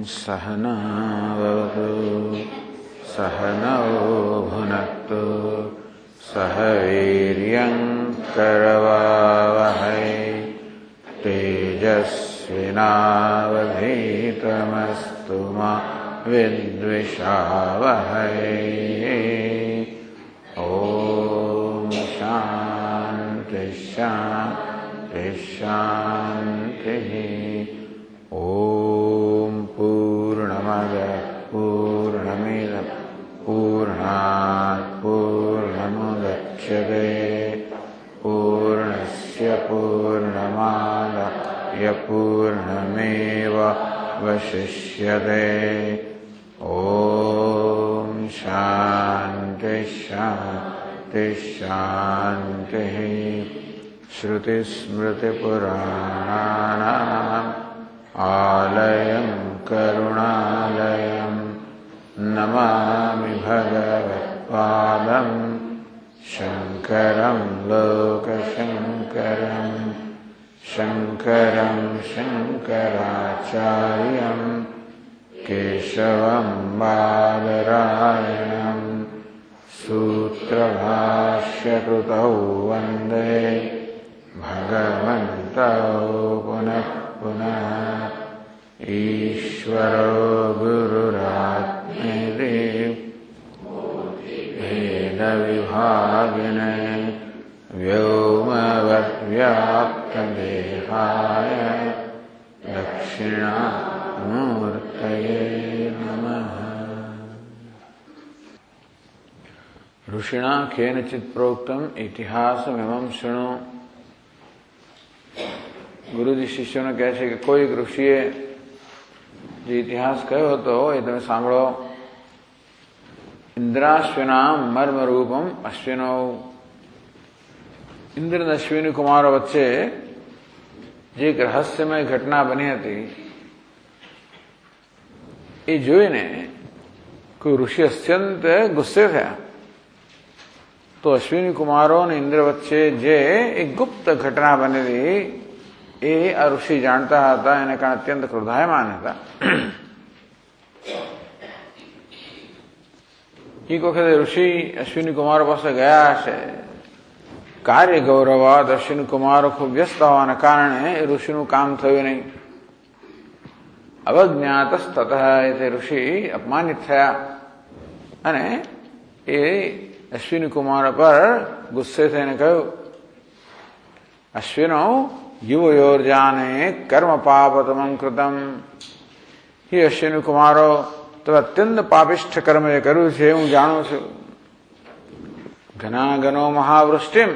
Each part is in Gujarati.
सहनावतु सहनौ भुनक्तु सह वीर्यं करवावहै तेजस्विनावधीतमस्तु मा विद्विषावहै। ॐ शान्ति शान्ति शान्तिः। ॐ पूर्णमदः पूर्णमिदं पूर्णात् पूर्णमुदच्यते पूर्णस्य पूर्णमादाय पूर्णमेवावशिष्यते। ॐ शान्ति शान्ति शान्तिः। श्रुतिस्मृतिपुराणानाम् आलयं करुणालयं नमामि भगवत्पादं शङ्करं लोकशङ्करं शङ्करं शङ्कराचार्यं केशवं बादरायणं सूत्रभाष्यकृतौ वन्दे भगवन्तौ पुनः पुनः। ईश्वरो गुरुरात्मेति भेदविभागिने व्योमवद्व्याप्तदेहाय दक्षिणामूर्तये नमः। ऋषिणा केनचित् प्रोक्तम् इतिहासमिमं शृणु। गुरु जी शिष्यों ने કહે છે કે કોઈ એક ઋષિએ જે ઇતિહાસ કહ્યો હતો એ તમે સાંભળો। ઇન્દ્રાશ્વિનામ મર્મ રૂપમ અશ્વિનો। ઇન્દ્ર અને અશ્વિની કુમારો વચ્ચે જે એક રહસ્યમય ઘટના બની હતી એ જોઈને કોઈ ઋષિ અત્યંત ગુસ્સે થયા। તો અશ્વિની કુમારો અને ઇન્દ્ર વચ્ચે જે એક ગુપ્ત ઘટના બનેલી એ આ ઋષિ જાણતા હતા, એને કારણે અત્યંત ક્રોધાયમાન હતા। એક વખતે ઋષિ અશ્વિની કુમારો પાસે ગયા હશે। કાર્ય ગૌરવાદ અશ્વિની કુમારો ખૂબ વ્યસ્ત હોવાના કારણે એ ઋષિનું કામ થયું નહીં। અવજ્ઞાતસ્તતઃ તે ઋષિ અપમાનિત થયા અને એ અશ્વિની કુમારો પર ગુસ્સે થઈને કહ્યું, અશ્વિનો યુવયોર્જાને કર્મ પાપતમં કૃતમ। હે અશ્વિની કુમારો, તમે અત્યંત પાપિષ્ઠ કર્મ એ કર્યું છે હું જાણું છું। ઘનાઘનો મહાવૃષ્ટિમ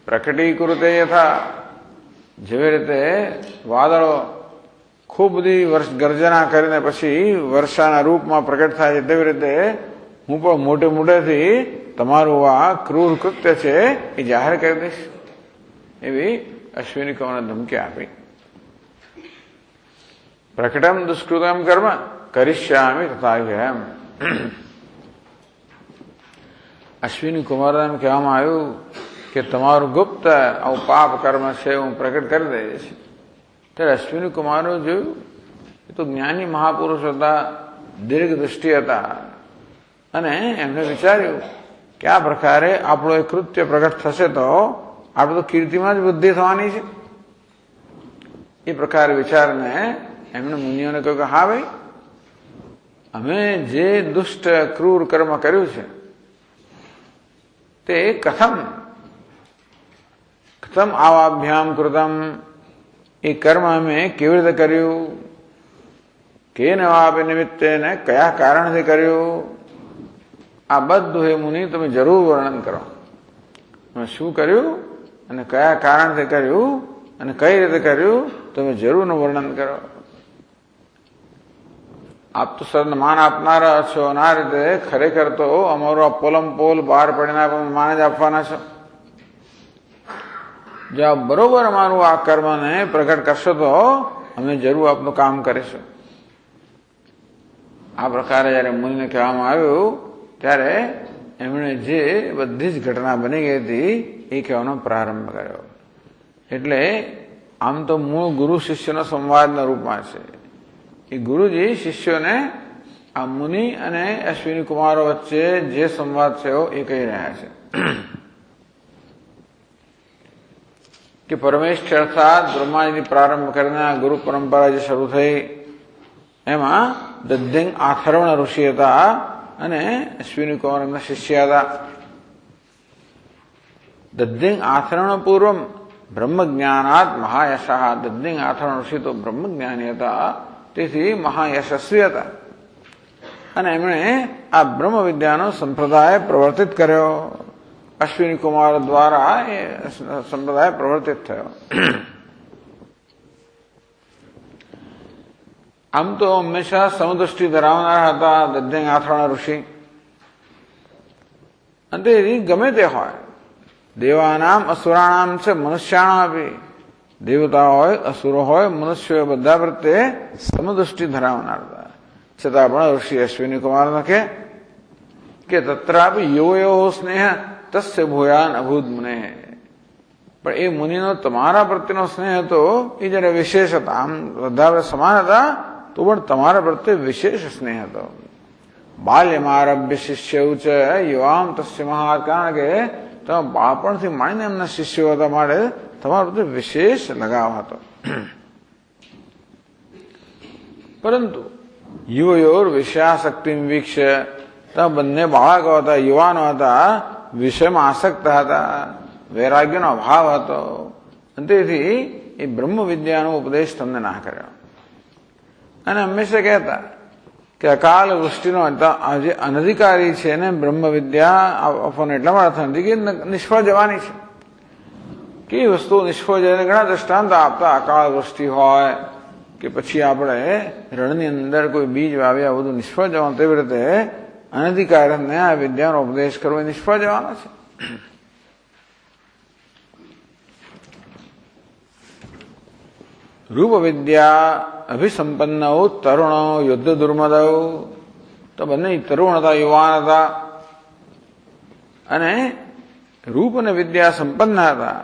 પ્રકટીકૃતે યથા। જેવી રીતે વાદળો ખૂબ બધી ગર્જના કરીને પછી વર્ષાના રૂપમાં પ્રકટ થાય છે તેવી રીતે હું પણ મોટે મોટેથી તમારું આ ક્રૂર કૃત્ય છે એ જાહેર કરી દઈશ। એવી અશ્વિની કુમારને ધમકી આપી। પ્રકટમ દુષ્કૃતમ કર્મ કરિષ્યામિ તથાહ્યહમ। અશ્વિની કુમારને એમ કહેવામાં આવ્યું કે તમારું ગુપ્ત આવું પાપ કર્મ છે હું પ્રકટ કરી દઈશ। ત્યારે અશ્વિની કુમારો જોયું એ તો જ્ઞાની મહાપુરુષ હતા, દીર્ઘ દૃષ્ટિ હતા અને એમને વિચાર્યું કે આ પ્રકારે આપણો એ કૃત્ય પ્રગટ થશે તો આપણે તો કીર્તિમાં જ વૃદ્ધિ થવાની છે। એ પ્રકારે વિચારને એમણે મુનિઓને કહ્યું કે હા ભાઈ, અમે જે દુષ્ટ ક્રૂર કર્મ કર્યું છે તે કથમ આવાભ્યામ કૃતમ। એ કર્મ અમે કેવી રીતે કર્યું, કેન વાપે નિમિત્તે ને કયા કારણથી કર્યું, આ બધું હે મુનિ તમે જરૂર વર્ણન કરો। અમે શું કર્યું અને કયા કારણથી કર્યું અને કઈ રીતે કર્યું તમે જરૂરનું વર્ણન કરો। આપ તો સન્માન આપનારા છો અને આ રીતે ખરેખર તો અમારો આ પોલમ પોલ બહાર પડીને માન જ આપવાના છો। જો આપ બરોબર અમારું આ કર્મને પ્રગટ કરશો તો અમે જરૂર આપનું કામ કરીશું। આ પ્રકારે જયારે મુનિને કહેવામાં આવ્યું ત્યારે એમણે જે બધી જ ઘટના બની ગઈ હતી એ કહેવાનો પ્રારંભ કર્યો। એટલે આમ તો મૂળ ગુરુ શિષ્યના સંવાદના રૂપમાં છે, એ ગુરુજી શિષ્યોને આ મુનિ અને અશ્વિની કુમારો વચ્ચે જે સંવાદ થયો એ કહી રહ્યા છે કે પરમેશ્વર અર્થાત બ્રહ્માજીથી પ્રારંભ કરીને આ ગુરુ પરંપરા જે શરૂ થઈ એમાં દધ્યંગ આથર્વણ ઋષિ હતા અને અશ્વિની કુમાર એમના શિષ્ય હતા. દધ્યંગ આથર્વણ પૂર્વમ બ્રહ્મ જ્ઞાનાત મહાયશઃ. દધ્યંગ આથર્વણ ઋષિ તો બ્રહ્મ જ્ઞાની હતા, તેથી મહાયશસ્વી હતા અને એમણે આ બ્રહ્મ વિદ્યાનો સંપ્રદાય પ્રવર્તિત કર્યો. અશ્વિની કુમાર દ્વારા એ સંપ્રદાય પ્રવર્તિત થયો. આમ તો હંમેશા સમદૃષ્ટિ ધરાવનારા હતા દધ્યંગ આથર્વણ ઋષિ. અને તે ગમે તે હોય, દેવાનામ અસુરાણામ છે મનુષ્યાણામ આપી, દેવતા હોય અસુરો હોય મનુષ્યો બધા પ્રત્યે સમદૃષ્ટિ ધરાવનાર હતા. છતાં પણ ઋષિ અશ્વિની કુમાર લખે કે તત્રાપી યો સ્નેહ તસ્ય ભૂયાન અભૂત મુને. પણ એ મુનિનો તમારા પ્રત્યેનો સ્નેહ હતો એ જયારે વિશેષ હતા. આમ બધા સમાન હતા તો પણ તમારા પ્રત્યે વિશેષ સ્નેહ હતો. બાલ્યમારભ્ય શિષ્ય છે યુવામ તસ્ય મહા. કારણ કે તમે બાળપણથી માંડીને એમના શિષ્યો હતા માટે તમારા પ્રત્યે વિશેષ લગાવ હતો. પરંતુ યુવયોર વિષયાસક્તિ વીક્ષ. તમે બંને બાળકો હતા, યુવાનો હતા, વિષયમાં આસક્ત હતા, વૈરાગ્યનો અભાવ હતો, તેથી એ બ્રહ્મ વિદ્યાનો ઉપદેશ તમને ના કર્યો. અને હંમેશા કહેતા કે અકાલ વૃષ્ટિનો જે અનધિકારી છે ને બ્રહ્મ વિદ્યા આપવાનો એટલા માટે નથી કે નિષ્ફળ જવાની છે. કે વસ્તુ નિષ્ફળ જઈને ઘણા દ્રષ્ટાંત આપતા. અકાળ વૃષ્ટિ હોય કે પછી આપણે રણની અંદર કોઈ બીજ વાવ્યા બધું નિષ્ફળ જવાનું, તેવી રીતે અનધિકારને આ વિદ્યાનો ઉપદેશ કરવો એ નિષ્ફળ જવાનો છે. રૂપ વિદ્યા અભિસંપન્ન તરુણો યુદ્ધ દુર્મદ. તો બંને તરુણ હતા, યુવાન હતા અને રૂપ અને વિદ્યા સંપન્ન હતા.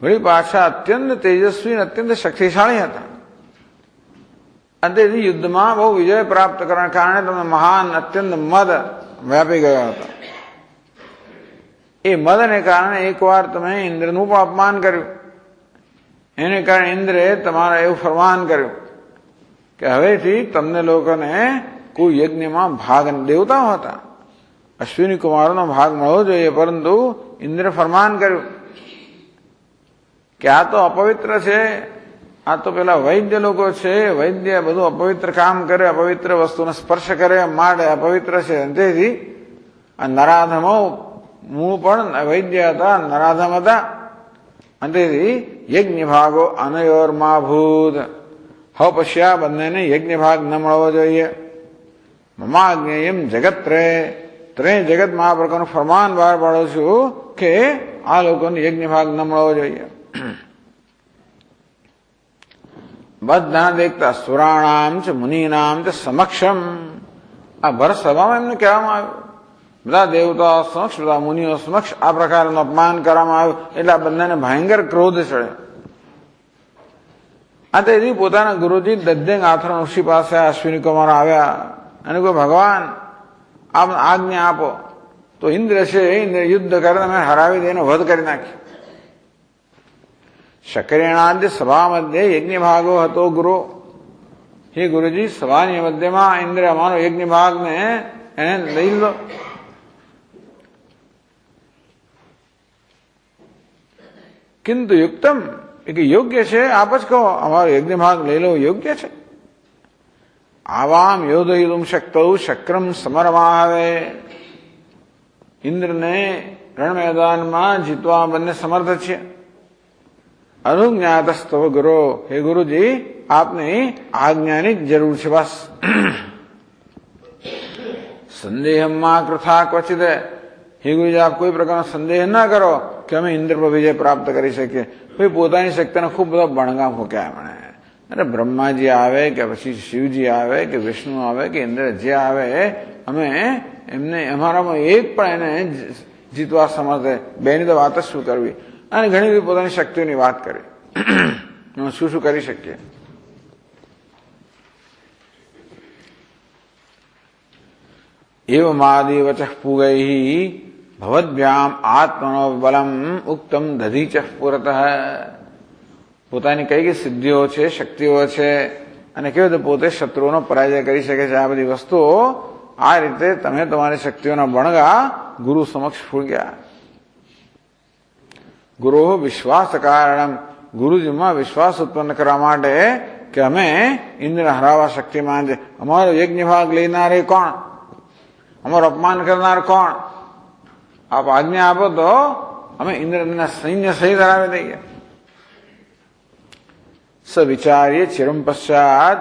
વળી પાછા અત્યંત તેજસ્વી અને અત્યંત શક્તિશાળી હતા. અને તેથી યુદ્ધમાં બહુ વિજય પ્રાપ્ત કરવાના કારણે તમને મહાન અત્યંત મદ વ્યાપી ગયો હતો. એ મદને કારણે એકવાર તમે ઇન્દ્રનું પણ અપમાન કર્યું. એને કારણે ઇન્દ્રે તમારે એવું ફરમાન કર્યું કે હવેથી તમને લોકોને કોઈ યજ્ઞમાં ભાગ, દેવતાઓ હતા, અશ્વિની કુમારોનો ભાગ મળવો જોઈએ, પરંતુ ઇન્દ્રે ફરમાન કર્યું કે આ તો અપવિત્ર છે, આ તો પેલા વૈદ્ય લોકો છે, વૈદ્ય બધું અપવિત્ર કામ કરે, અપવિત્ર વસ્તુને સ્પર્શ કરે માટે અપવિત્ર છે. તેથી આ નરાધમો, મૂળ પણ વૈદ્ય હતા, નરાધમ હતા. અને તેથી યજ્ઞ ભાગો અનયોર્મા ભૂત. હવે પછી આ બંનેને યજ્ઞ ભાગ ન મળવો જોઈએ. મમાજ્ઞેયમ જગત્રે. ત્રણેય જગતમાં આ પ્રકારનું ફરમાન બહાર પાડું છું કે આ લોકોને યજ્ઞ ભાગ ન મળવો જોઈએ. બધા દેખતા સુરાણામ છે મુનિનામ છે સમક્ષમ. આ ભરત સભામાં એમને કહેવામાં આવ્યું, બધા દેવતાઓ સમક્ષ, બધા મુનિઓ સમક્ષ આ પ્રકારનું અપમાન કરવામાં આવ્યું. એટલે આ બંનેને ભયંકર ક્રોધ ચડ્યો. આ તેથી પોતાના ગુરુજી દધ્યંગ આથર્વણ ઋષિ પાસે અશ્વિની કુમાર આવ્યા અને કોઈ ભગવાન આપ આજ્ઞા આપો તો ઇન્દ્ર છે, ઇન્દ્ર યુદ્ધ કરીને અમે હરાવી દઈને વધ કરી નાખી. શકરેણાદ્ય સભા મધ્ય યજ્ઞ ભાગો હતો ગુરુ. હે ગુરુજી, સભાની મધ્યમાં ઇન્દ્ર અમારો યજ્ઞ ભાગને એને લઈ લો. કિંતુ યુક્તમ, એ કે યોગ્ય છે, આપ જ કહો, અમારો યજ્ઞ ભાગ લઈ લો, યોગ્ય છે. આવામ યોધયુમ શક્તૌ શક્રમ સમરમાવે. ઇન્દ્રને રણ મેદાનમાં જીતવા બંને સમર્થ છે. અનુજ્ઞાતસ્તવ ગુરુ. હે ગુરુજી, આપની આજ્ઞાની જ જરૂર છે બસ. સંદેહમાં કૃથા ક્વચિત. હે ગુરુજી, આપ કોઈ પ્રકારનો સંદેહ ન કરો કે અમે ઇન્દ્ર પર વિજય પ્રાપ્ત કરી શકીએ. કોઈ પોતાની શક્તિને ખૂબ બધા બણગા ફૂક્યા એમણે. અને બ્રહ્માજી આવે કે પછી શિવજી આવે કે વિષ્ણુ આવે કે ઇન્દ્ર જે આવે, અમે એમને અમારામાં એક પણ એને જીતવા સમર્થ. બેની તો વાત જ શું કરવી. અને ઘણી બધી પોતાની શક્તિઓની વાત કરી, શું શું કરી શકીએ. एवमादि वचः पूगैः भवद्भ्याम आत्मनो बलम उक्तम दधीचः पुरतः. પોતાની કઈ કઈ સિદ્ધિઓ છે, શક્તિઓ છે અને કેવી રીતે પોતે શત્રુઓનો પરાજય કરી શકે છે, આ બધી વસ્તુઓ આ રીતે તમે તમારી શક્તિઓના બણગા ગુરુ સમક્ષ ફૂંક્યા. ગુરુ વિશ્વાસ કારણમ, ગુરુજીમાં વિશ્વાસ ઉત્પન્ન કરવા માટે કે અમે ઇન્દ્ર હરાવવા શક્તિમાન છે. અમારો યજ્ઞ ભાગ લેનાર કોણ, અમારું અપમાન કરનાર કોણ? આપ આજ્ઞા આપો તો અમે ઇન્દ્રના સૈન્ય સહિત હરાવી દઈએ. સ વિચાર્ય ચિરમ પશ્ચાત,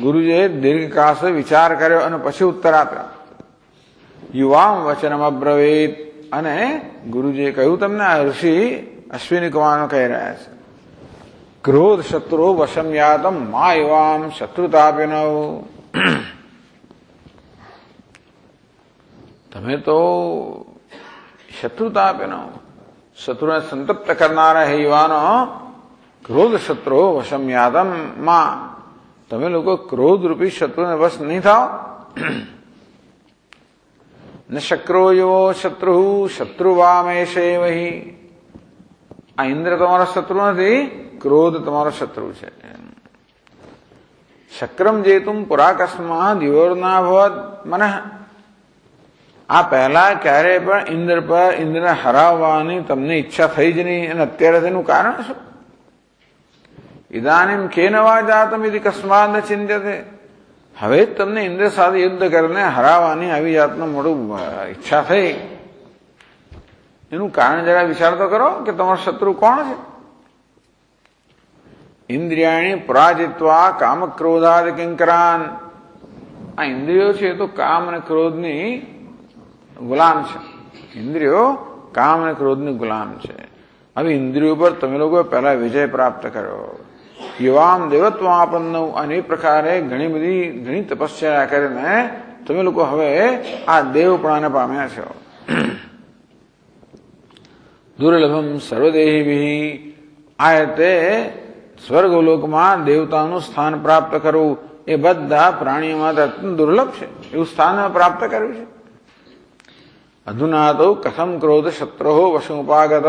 ગુરુજીએ દીર્ઘકાળ સુધી વિચાર કર્યો અને પછી ઉત્તર આપ્યો. યુવામ વચનમ અબ્રવીત, અને ગુરુજીએ કહ્યું તમને આ ઋષિ અશ્વિની કુમારનો કહી રહ્યા છે. ક્રોધ શત્રુ વશમ યાતમ મા યુવામ શત્રુતાપિનવ. તમે તો શત્રુતાપિનવ, શત્રુને સંતપ્ત કરનારા હે યુવાનો, ક્રોધ શત્રુ વશમ યાતમ માં, તમે લોકો ક્રોધ રૂપી શત્રુને વશ નહીં થાવ. ન શક્રો યો શત્રુ શત્રુવામેશે વહી. આ ઇન્દ્ર તમારો શત્રુ નથી, ક્રોધ તમારો શત્રુ છે. શક્રમ જેતુમ પુરાકસ્માદ યોર્ના ભવત મનઃ. આ પહેલા ક્યારે પણ ઇન્દ્રને હરાવવાની તમને ઈચ્છા થઈ જ નહીં, અને અત્યારે તેનું કારણ શું? ઇદાનીમ કેન વા જાતમ ઇતિ કસ્માદ ન ચિંત્યતે. હવે જ તમને ઇન્દ્ર સાથે યુદ્ધ કરીને હરાવવાની આવી જાતનું મોટું ઈચ્છા થઈ, એનું કારણ જરા વિચાર તો કરો કે તમારો શત્રુ કોણ છે. ઇન્દ્રિયાણી પરાજિત્વા કામ ક્રોધાદ કિંકરાન. આ ઇન્દ્રિયો છે તો કામ અને ક્રોધની ગુલામ છે. ઇન્દ્રિયો કામ અને ક્રોધની ગુલામ છે. હવે ઇન્દ્રિયો પર તમે લોકો પહેલા વિજય પ્રાપ્ત કર્યો. યુવામ દેવત્વાપન્ન, અને એ પ્રકારે ઘણી તપસ્યા કરીને તમે લોકો હવે આ દેવપણાને પામ્યા છો. દુર્લભમ સર્વદેહી, આ રીતે સ્વર્ગલોકમાં દેવતાનું સ્થાન પ્રાપ્ત કરવું એ બધા પ્રાણીઓમાં અત્યંત દુર્લભ છે. એવું સ્થાન પ્રાપ્ત કર્યું છે. અધુના તો કથમ ક્રોધ શત્રુ વશમુપાગત.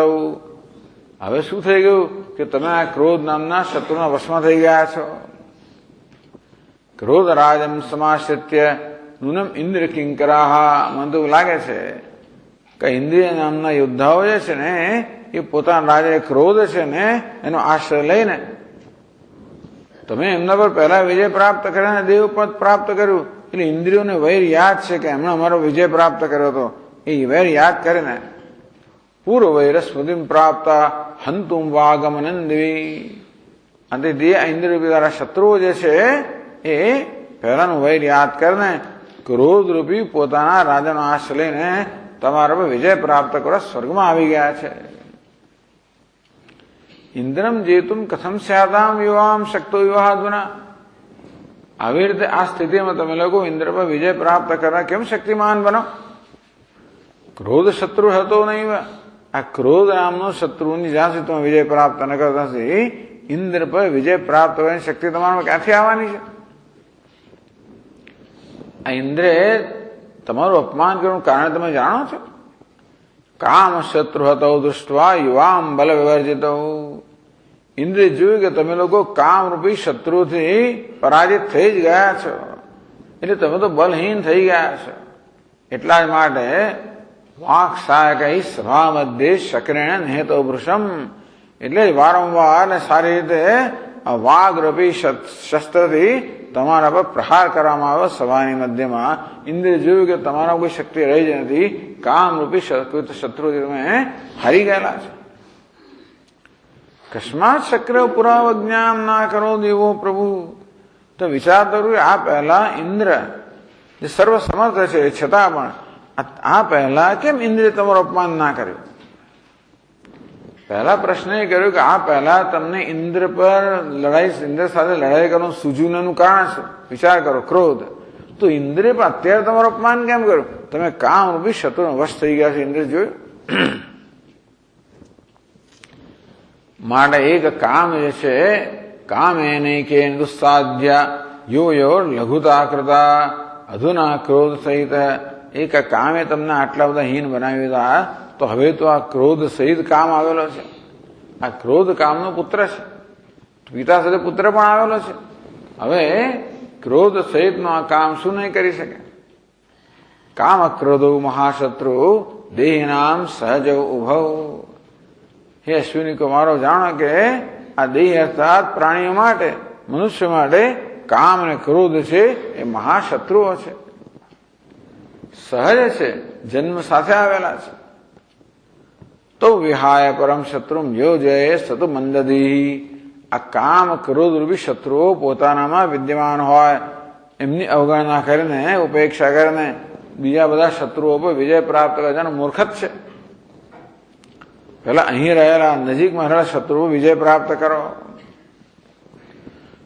હવે શું થઈ ગયું કે તમે આ ક્રોધ નામના શત્રુના વશમાં થઈ ગયા છો. ક્રોધ રાજમ સમાશ્રિત્ય નૂનમ ઇન્દ્ર કિંકરાહ. મને તો લાગે છે કે ઇન્દ્રિય નામના યોદ્ધાઓ જે છે ને એ પોતાના રાજા ક્રોધ છે ને એનો આશ્રય લઈને તમે એમના પર પહેલા વિજય પ્રાપ્ત કરીને દેવપદ પ્રાપ્ત કર્યું. એટલે ઇન્દ્રિયોને વૈર યાદ છે કે એમણે અમારો વિજય પ્રાપ્ત કર્યો હતો. એ વૈર યાદ કરીને પૂર્વ વૈર સ્મૃતિમ પ્રાપ્ત હંતુમ વાગમનંદવી. અને જે ઇન્દ્રરૂપી તારા શત્રુઓ જે છે એ પહેલાનું વૈર યાદ કરીને ક્રોધ રૂપી પોતાના રાજાનો આશ્રય લઈને તમારા પર વિજય પ્રાપ્ત કરવા સ્વર્ગમાં આવી ગયા છે. ઇન્દ્રમ જેતુમ કથમ સ્યાદામ યુવામ શક્તો યુવાદુના. આવી રીતે આ સ્થિતિમાં તમે લોકો ઇન્દ્ર પર વિજય પ્રાપ્ત કરવા કેમ શક્તિમાન બનો? ક્રોધ શત્રુ હતો નહીં. આ ક્રોધ નામનો શત્રુની જ્યાં સુધી તમે વિજય પ્રાપ્ત ન કરતા નથી, ઇન્દ્ર પર વિજય પ્રાપ્ત કરવાની શક્તિ તમારામાં ક્યાંથી આવવાની છે? આ ઇન્દ્રે તમારું અપમાન કરવાનું કારણ તમે જાણો છો? કામ શત્રુ હતો દૃષ્ટવા યુવામ બલ વિવર્જિત. ઇન્દ્રે જોયું કે તમે લોકો કામરૂપી શત્રુથી પરાજિત થઈ જ ગયા છો, એટલે તમે તો બલહીન થઈ ગયા છો. એટલા જ માટે વાક સહાયક સભા મધ્યે શક્રેણ નિહતો વૃષમ. એટલે વારંવાર ને સારી રીતે આ વાઘરૂપી શસ્ત્રથી તમારા પર પ્રહાર કરવામાં આવ્યો સભાની મધ્યમાં. ઇન્દ્રે જોયું કે તમારા કોઈ શક્તિ રહી જ નથી, કામરૂપી શત્રુથી તમે હારી ગયેલા છે. કસ્માત શક્ર પુરાવજ્ઞામ ના કરો દેવો પ્રભુ. તો વિચાર કરું, આ પહેલા ઇન્દ્ર જે સર્વસમર્થ છે છતાં પણ આ પહેલા કેમ ઇન્દ્રે તમારું અપમાન ના કર્યું? પહેલા પ્રશ્ન એ કર્યો કે આ પહેલા તમને ઇન્દ્ર સાથે લડાઈ કરવાનું સૂઝ્યું એનું કારણ શું? વિચાર કરો, ક્રોધ. તો ઇન્દ્રે પણ અત્યારે તમારું અપમાન કેમ કર્યું? તમે કામ રૂપી શત્રુનો વશ થઈ ગયા છો. ઇન્દ્ર જોયું માટે એક કામ જે છે, કામ એને કે દુસ્સાધ્યા યો યો લઘુતા કૃતા અધુના ક્રોધ સહિત. એક આ કામે તમને આટલા બધા હીન બનાવી દીધા, તો હવે તો આ ક્રોધ સહિત કામ આવેલો છે. આ ક્રોધ કામનો પુત્ર છે, પિતા સાથે પુત્ર પણ આવેલો છે. હવે ક્રોધ સહિતનો આ કામ શું નહીં કરી શકે? કામ ક્રોધો મહાશત્રુ દેહનામ સહજ ઉભવ. હે અશ્વિની કુમારો, જાણો કે આ દેહ અર્થાત પ્રાણીઓ માટે, મનુષ્ય માટે કામ અને ક્રોધ છે એ મહાશત્રુઓ છે, સહજ છે, જન્મ સાથે આવેલા છે. તો વિહાય પરમ શત્રુ યોજય સતુ મંદદી. આ કામ ક્રોધ રૂપી શત્રુઓ પોતાનામાં વિદ્યમાન હોય એમની અવગણના કરીને, ઉપેક્ષા કરીને બીજા બધા શત્રુઓ પર વિજય પ્રાપ્ત કરવાનો મૂર્ખ જ છે. પેલા અહીં રહેલા નજીકમાં રહેલા શત્રુઓ વિજય પ્રાપ્ત કરો.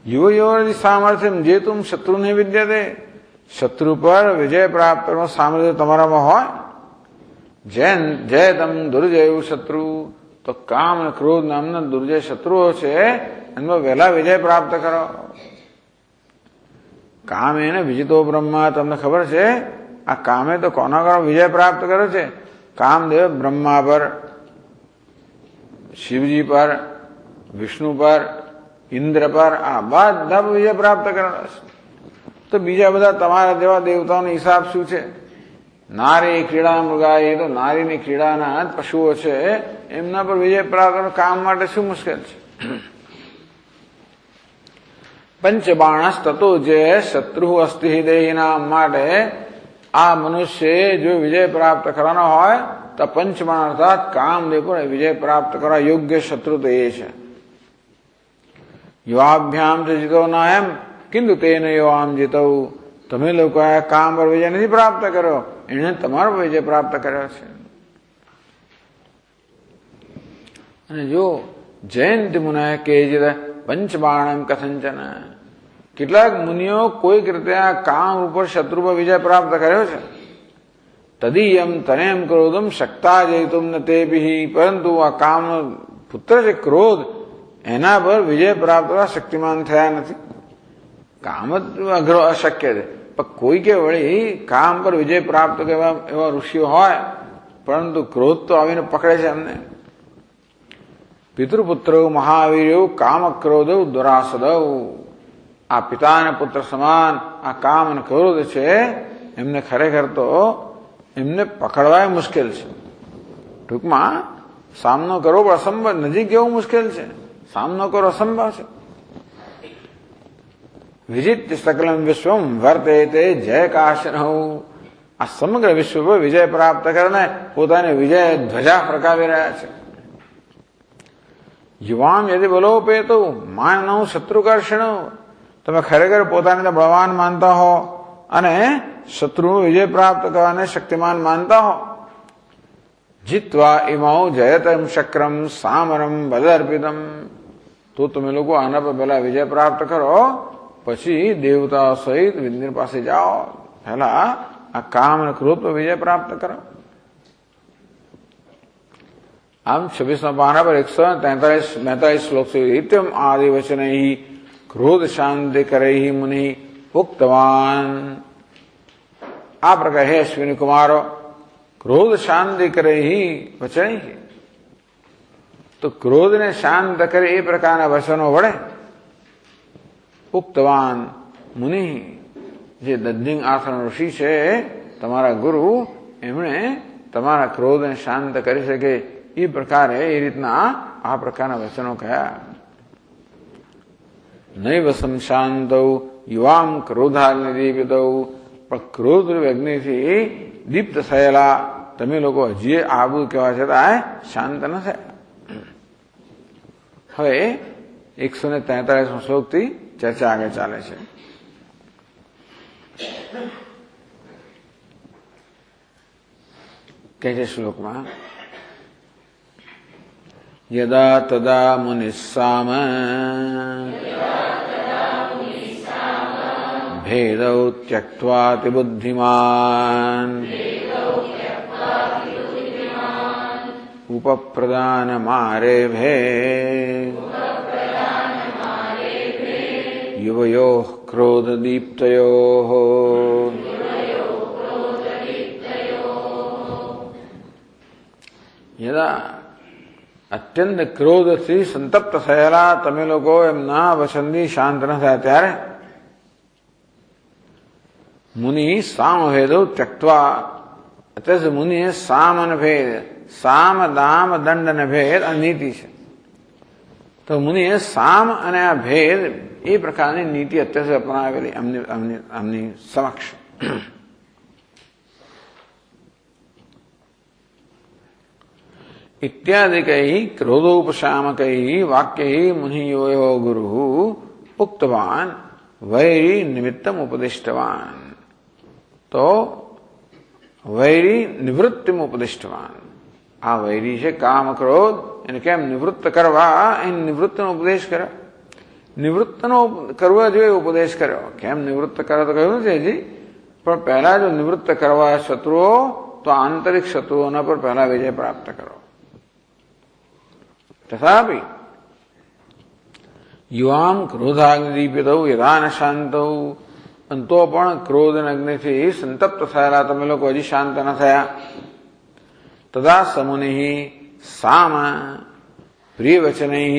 યુવયોર સામર્થ્યમ જે તુમ શત્રુ ને વિદ્યતે. શત્રુ પર વિજય પ્રાપ્ત કરવાનું સામર્થ્ય તમારામાં હોય. જય તમ દુર્જય શત્રુ. તો કામ અને ક્રોધ નામના દુર્જય શત્રુઓ છે, એમાં વહેલા વિજય પ્રાપ્ત કરો. કામ એને વિજિતો બ્રહ્મા. તમને ખબર છે આ કામે તો કોના કોનો વિજય પ્રાપ્ત કર્યો છે? કામદેવ બ્રહ્મા પર, શિવજી પર, વિષ્ણુ પર, ઇન્દ્ર પર, આ બધા વિજય પ્રાપ્ત કરેલો છે. તો બીજા બધા તમારા જેવા દેવતાઓનો હિસાબ શું છે? નારી ક્રીડા મૃગા, એ તો નારીની ક્રીડાના પશુઓ છે, એમના પર વિજય પ્રાપ્ત કરવાનો કામ માટે શું મુશ્કેલ છે? પંચબાણસ તતો જે શત્રુ અસ્તિ દેહીના. માટે આ મનુષ્ય જો વિજય પ્રાપ્ત કરવાનો હોય તો પંચબાણ અર્થાત કામદેવ પર વિજય પ્રાપ્ત કરવા યોગ્ય શત્રુ તો એ છે. યુવાભ્યામ જીતો ના એમ કિંતુ તેને યુવામ જીતો. તમે લોકો કામ પર વિજય નથી પ્રાપ્ત કર્યો, એને તમારો વિજય પ્રાપ્ત કર્યો છે. અને જો જયંતિ મુનય કેજિત પંચબાણમ કથંચન. કેટલાક મુનિઓ કોઈક રીતે આ કામ ઉપર શત્રુ પર વિજય પ્રાપ્ત કર્યો છે. તદીયમ તનેમ ક્રોધમ શક્તા જયતુમ ન તેભિ. પરંતુ આ કામનો પુત્ર છે ક્રોધ, એના પર વિજય પ્રાપ્ત કરવા શક્તિમાન થયા નથી. કામ જ અઘરો અશક્ય છે, પણ કોઈ કે વળી કામ પર વિજય પ્રાપ્ત કરવા એવા ઋષિઓ હોય, પરંતુ ક્રોધ તો આવીને પકડે છે એમને. પિતૃપુત્રો મહાવીર્યો કામ ક્રોધ દુરાસદવ. આ પિતા અને પુત્ર સમાન આ કામ અને ક્રોધ છે, એમને ખરેખર તો એમને પકડવા મુશ્કેલ છે. ટૂંકમાં સામનો કરવો પણ અસંભવ, નજીક જવું મુશ્કેલ છે, સામનો કરવો અસંભવ છે. વિજિત સકલમ વિશ્વમ વર્તે તે જય કાશન. આ સમગ્ર વિશ્વ પર વિજય પ્રાપ્ત કરીને પોતાની વિજય ધ્વજા ફરકાવી રહ્યા છે. યુવામ યદિ બલોપેતો માનવ શત્રુકર્ષણ. તમે ખરેખર પોતાને બળવાન માનતા હો અને શત્રુ વિજય પ્રાપ્ત કરવાને શક્તિમાન માનતા હો. જીત્વા ઇમૌ જયતમ શક્રમ સામરમ બદર્પિતમ. તો તમે લોકો આના પર પહેલા વિજય પ્રાપ્ત કરો, પછી દેવતા સહિત વિંધ્ય પાસે જાઓ. પહેલા આ કામ અને ક્રોધ પર વિજય પ્રાપ્ત કરો. આમ 26મા પાના પર 143 શ્લોક છે. નિત્યમ આદિ વચન ક્રોધ શાંતિ કરે મુનિ ઉક્તવાન. આ પ્રકાર હે અશ્વિની કુમારો, ક્રોધ શાંતિ કરે વચન. તો ક્રોધને શાંત કરે એ પ્રકારના વચનો વડે ઉક્તવાન મુનિ, જે દધ્ધિંગ આસન ઋષિ છે તમારા ગુરુ, એમણે તમારા ક્રોધને શાંત કરી શકે એ પ્રકારે એ રીતના આ પ્રકારના વચનો કયા. નૈવ સંશાંત યુવામ ક્રોધાગ્નિ દીપિત. પણ ક્રોધ અગ્નિથી દીપ્ત થયેલા તમે લોકો હજી આબુ કહેવા છતાં શાંત ન થયા. હવે 143 શ્લોકથી ચર્ચા આગળ ચાલે છે. કહે છે શ્લોકમાં, યદા તદા મુનિસ્સામ ભેદૌ ત્યક્ત્વાતિ બુદ્ધિમાન ઉપપ્રદાનમારેભે યુવયોઃ ક્રોધદીપ્તયોઃ યદા અત્યંત ક્રોધથી સંતપ્ત થયેલા તમે લોકો એમના વચનથી શાંત ન થયા ત્યારે મુનિ સામભેદો ત્યક્ત્વા અત્યારે મુનિએ સામ અને ભેદ, સામ દામ દંડ અને ભેદ આ નીતિ છે. તો મુનિએ સામ અને આ ભેદ એ પ્રકારની નીતિ અત્યારે અપનાવેલી અમની સમક્ષ. इत्यादिकैः क्रोधोपशामकैः वाक्यैः मुनियो गुरुः उक्तवान् वैरी निमित्तम उपदिष्टवान्. तो वैरी निवृत्तिम उपदिष्टवान्. आ वैरी છે કામ ક્રોધ એને કેમ નિવૃત્ત કરવા, એ નિવૃત્તનો ઉપદેશ કર્યો. નિવૃત્તનો કરવો જોઈએ ઉપદેશ કર્યો. કેમ નિવૃત્ત કરો તો કહ્યું છે હજી, પણ પહેલા જો નિવૃત્ત કરવા શત્રુઓ તો આંતરિક શત્રુઓના પર પહેલા વિજય પ્રાપ્ત કરો. तथापि युवाम क्रोधाग्निदीपितौ यदा न शांतौ, तो पण क्रोध अग्निथी संतप्त थयेला तमे लोको हजी शांत न थया. तदा समुनिः साम प्रियवचनैः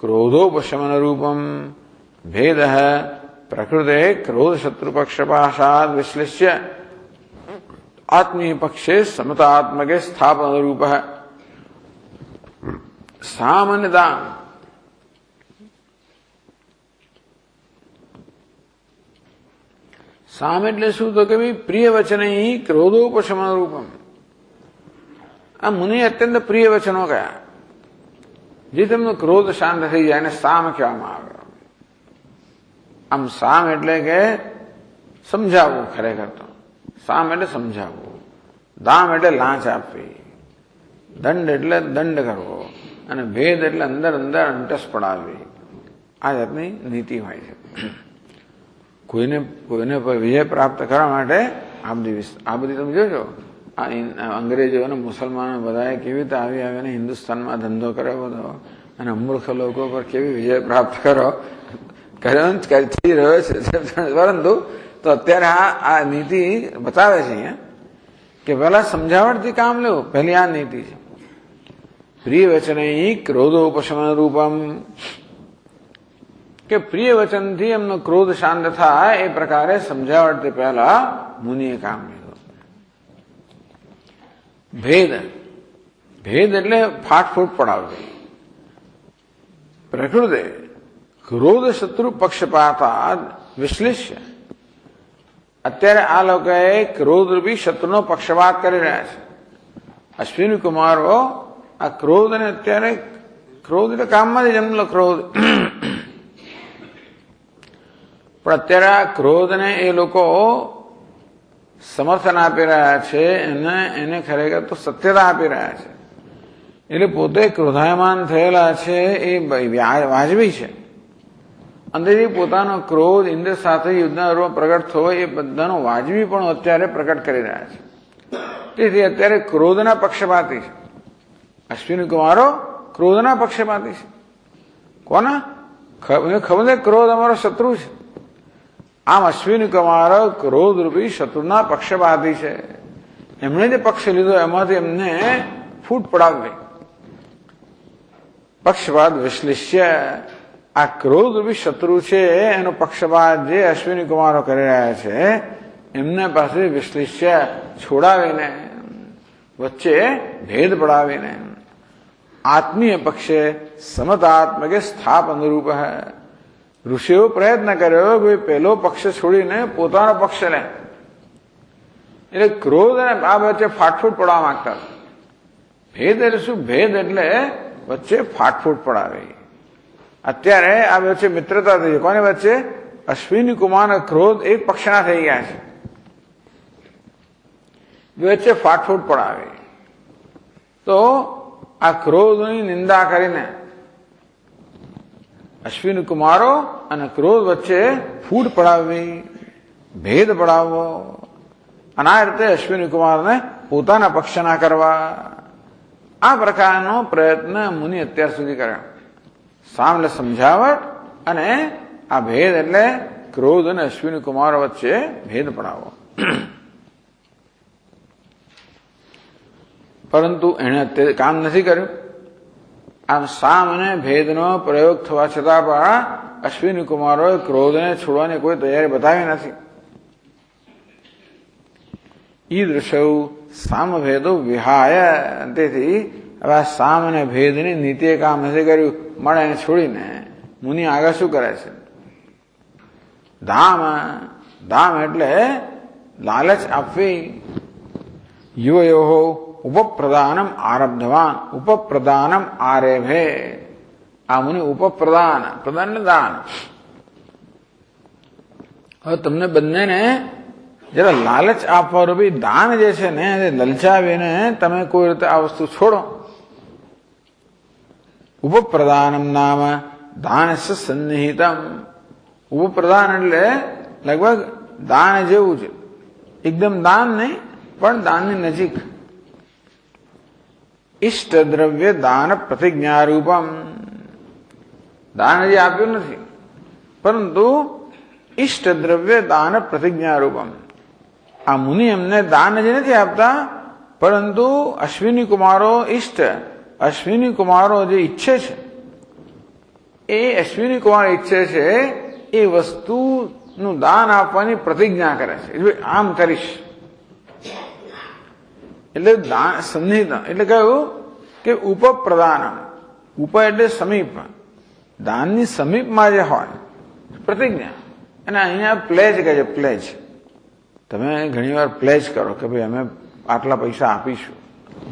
क्रोधोपशमन रूपम भेदः प्रकृते क्रोधशत्रुपक्षपाशाद् विश्लिष्य आत्मीय पक्षे समतात्मके स्थापन रूपः साम અને દામ. સામ એટલે શું? તો કે ભાઈ પ્રિય વચન ક્રોધોપશમન રૂપમ. આ મુનિ અત્યંત પ્રિય વચનો કયા જે તેમનો ક્રોધ શાંત થઈ જાય એને સામ કહેવામાં આવે. આમ સામ એટલે કે સમજાવવું. ખરેખર તો સામ એટલે સમજાવવું, દામ એટલે લાંચ આપવી, દંડ એટલે દંડ કરવો અને ભેદ એટલે અંદર અંદર અંટસ પડાવવી. આ જાતની નીતિ હોય છે. કોઈને કોઈને વિજય પ્રાપ્ત કરવા માટે આ બધી તમે જોજો, આ અંગ્રેજો અને મુસલમાનો બધાએ કેવી રીતે આવી આવીને હિન્દુસ્તાનમાં ધંધો કર્યો બધો અને મૂર્ખ લોકો પર કેવી વિજય પ્રાપ્ત કર્યો થઈ રહ્યો છે. પરંતુ તો અત્યારે આ નીતિ બતાવે છે અહીંયા કે પહેલા સમજાવટથી કામ લેવું. પહેલી આ નીતિ છે. પ્રિય વચન ક્રોધોપશમન રૂપમ, કે પ્રિય વચનથી એમનો ક્રોધ શાંત થાય એ પ્રકારે સમજાવટથી પહેલા મુનિએ કામ લીધું. ભેદ, ભેદ એટલે ફાટફૂટ પડાવવી. પ્રકૃતિ ક્રોધ શત્રુ પક્ષપાતા વિશ્લિષ્ય. અત્યારે આ લોકોએ ક્રોધરૂપી શત્રુનો પક્ષપાત કરી રહ્યા છે. અશ્વિની કુમારો આ ક્રોધને અત્યારે ક્રોધ એટલે કામમાંથી જન્મેલો ક્રોધ, પણ અત્યારે આ ક્રોધને એ લોકો સમર્થન આપી રહ્યા છે, એને ખરેખર તો સત્યતા આપી રહ્યા છે. એટલે પોતે ક્રોધાયમાન થયેલા છે એ વાજબી છે. અંદરથી પોતાનો ક્રોધ ઇન્દ્ર સાથે યુદ્ધના રૂપમાં પ્રગટ થયો એ બધાનો વાજબી પણ અત્યારે પ્રગટ કરી રહ્યા છે. તેથી અત્યારે ક્રોધના પક્ષપાતી છે. અશ્વિની કુમારો ક્રોધના પક્ષપાતી છે. કોના? ખબર છે ક્રોધ અમારો શત્રુ છે. આમ અશ્વિની કુમારો ક્રોધરૂપી શત્રુના પક્ષપાતી છે. એમણે જે પક્ષ લીધો એમાંથી એમને ફૂટ પડાવવી. પક્ષપાત વિશ્લિષ્ય, આ ક્રોધરૂપી શત્રુ છે એનો પક્ષપાત જે અશ્વિની કુમારો કરી રહ્યા છે એમને પાસે વિશ્લિષ્ય છોડાવીને વચ્ચે ભેદ પડાવીને આત્મીય પક્ષે સમતાત્મકે સ્થાપન રૂપ હૈ. ઋષિઓ પ્રયત્ન કર્યો કે પહેલો પક્ષ છોડીને પોતાનો પક્ષ લે. એટલે ક્રોધ અને આ વચ્ચે ફાટફૂટ પડવા માંગતા. ભેદ એટલે શું? ભેદ એટલે વચ્ચે ફાટફૂટ પડાવે. અત્યારે આ વચ્ચે મિત્રતા થઈ. કોની વચ્ચે? અશ્વિની કુમાર ક્રોધ એક પક્ષના થઈ ગયા છે. વચ્ચે ફાટફૂટ પડાવે. તો આ ક્રોધની નિંદા કરીને અશ્વિની કુમારો અને ક્રોધ વચ્ચે ફૂટ પડાવવી, ભેદ પડાવવો, અને આ રીતે અશ્વિની કુમારને પોતાના પક્ષના કરવા. આ પ્રકારનો પ્રયત્ન મુનિ અત્યાર સુધી કર્યો. સામ એટલે સમજાવટ અને આ ભેદ એટલે ક્રોધ અને અશ્વિની કુમારો વચ્ચે ભેદ પડાવો. પરંતુ એણે અત્યારે કામ નથી કર્યું. આમ સામ અને ભેદનો પ્રયોગ થવા છતાં પણ અશ્વિની કુમારોએ ક્રોધને છોડવાની કોઈ તૈયારી બતાવી નથી. ઈદૃશૌ સામભેદો વિહાય, તેથી હવે આ સામ અને ભેદની નીતિએ કામ નથી કર્યું. મળે એને છોડીને મુનિ આગળ શું કરે છે? ધામ, ધામ એટલે લાલચ આપવી. યુવયો ઉપપ્રદાનમ આરબ્ધવાન, ઉપપ્રદાનમ આરેભે. આ મુનિ ઉપપ્રદાન, પ્રદાન ને દાન. હવે તમને બંનેને જરા લાલચ આપવાનું બી દાન જે છે ને લલચાવીને તમે કોઈ રીતે આ વસ્તુ છોડો. ઉપપ્રદાનમ નામ દાનસ્ય સન્નિહિતમ. ઉપપ્રદાન એટલે લગભગ દાન જેવું છે, એકદમ દાન નહીં પણ દાનની નજીક. ઇષ્ટ દ્રવ્ય દાન પ્રતિજ્ઞા રૂપમ. દાન હજી આપ્યું નથી, પરંતુ ઇષ્ટ દ્રવ્ય દાન પ્રતિજ્ઞા રૂપમ. આ મુનિ એમને દાન હજી નથી આપતા, પરંતુ અશ્વિની કુમારો ઇષ્ટ, અશ્વિની કુમારો જે ઈચ્છે છે, એ અશ્વિની કુમાર ઈચ્છે છે એ વસ્તુનું દાન આપવાની પ્રતિજ્ઞા કરે છે. એટલે આમ કરીશ એટલે દાન સન્નિહિત. એટલે કહ્યું કે ઉપપ્રદાન, ઉપ એટલે સમીપ, દાનની સમીપમાં જે હોય પ્રતિજ્ઞા. અને અહીંયા પ્લેજ કહે છે. પ્લેજ, તમે ઘણી વાર પ્લેજ કરો કે ભાઈ અમે આટલા પૈસા આપીશું.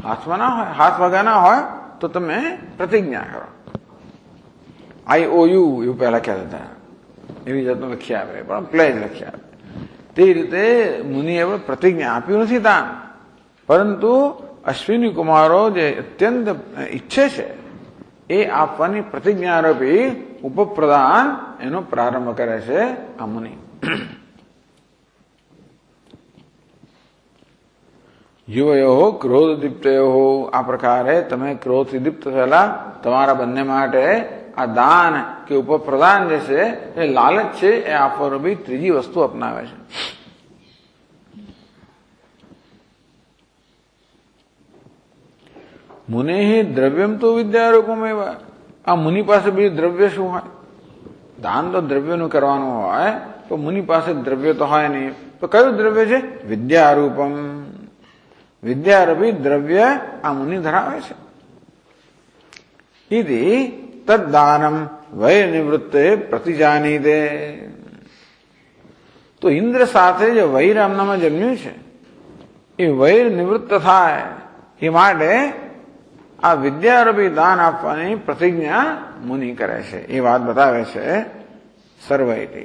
હાથમાં ના હોય, હાથ વગર ના હોય તો તમે પ્રતિજ્ઞા કરો. આઈ ઓ યુ એવું પહેલા કહેતા હતા, એવી જાતનું લખી આપે, પણ પ્લેજ લખી આપે. તે રીતે મુનિએ પ્રતિજ્ઞા આપ્યું નથી દાન, પરંતુ અશ્વિની કુમારો જે અત્યંત ઈચ્છે છે એ આપવાની પ્રતિજ્ઞારૂપી ઉપપ્રદાન એનો પ્રારંભ કરે છે આ મુનિ. યુવયો ક્રોધ દીપ્તયો. આ પ્રકારે તમે ક્રોધથી દીપ્ત થયેલા તમારા બંને માટે આ દાન કે ઉપપ્રદાન જે છે એ લાલચ છે, એ આપવારૂપી ત્રીજી વસ્તુ અપનાવે છે. મુનિ દ્રવ્યમ તો વિદ્યારૂપમ એવા. આ મુનિ પાસે બીજું દ્રવ્ય શું હોય? દાન તો દ્રવ્યનું કરવાનું હોય, તો મુનિ પાસે દ્રવ્ય તો હોય નહીં. તો કયું દ્રવ્ય છે? વિદ્યારૂપમ. વિદ્યારૂપી દ્રવ્ય આ મુનિ ધરાવે છે. ઇતિ તદ્દાનમ વૈર નિવૃત્તે પ્રતિજાનીતે. તો ઇન્દ્ર સાથે જે વૈર એમનામાં જન્મ્યું છે એ વૈર નિવૃત્ત થાય એ માટે આ વિદ્યારૂપી દાન આપવાની પ્રતિજ્ઞા મુનિ કરે છે. એ વાત બતાવે છે સર્વૈતિ.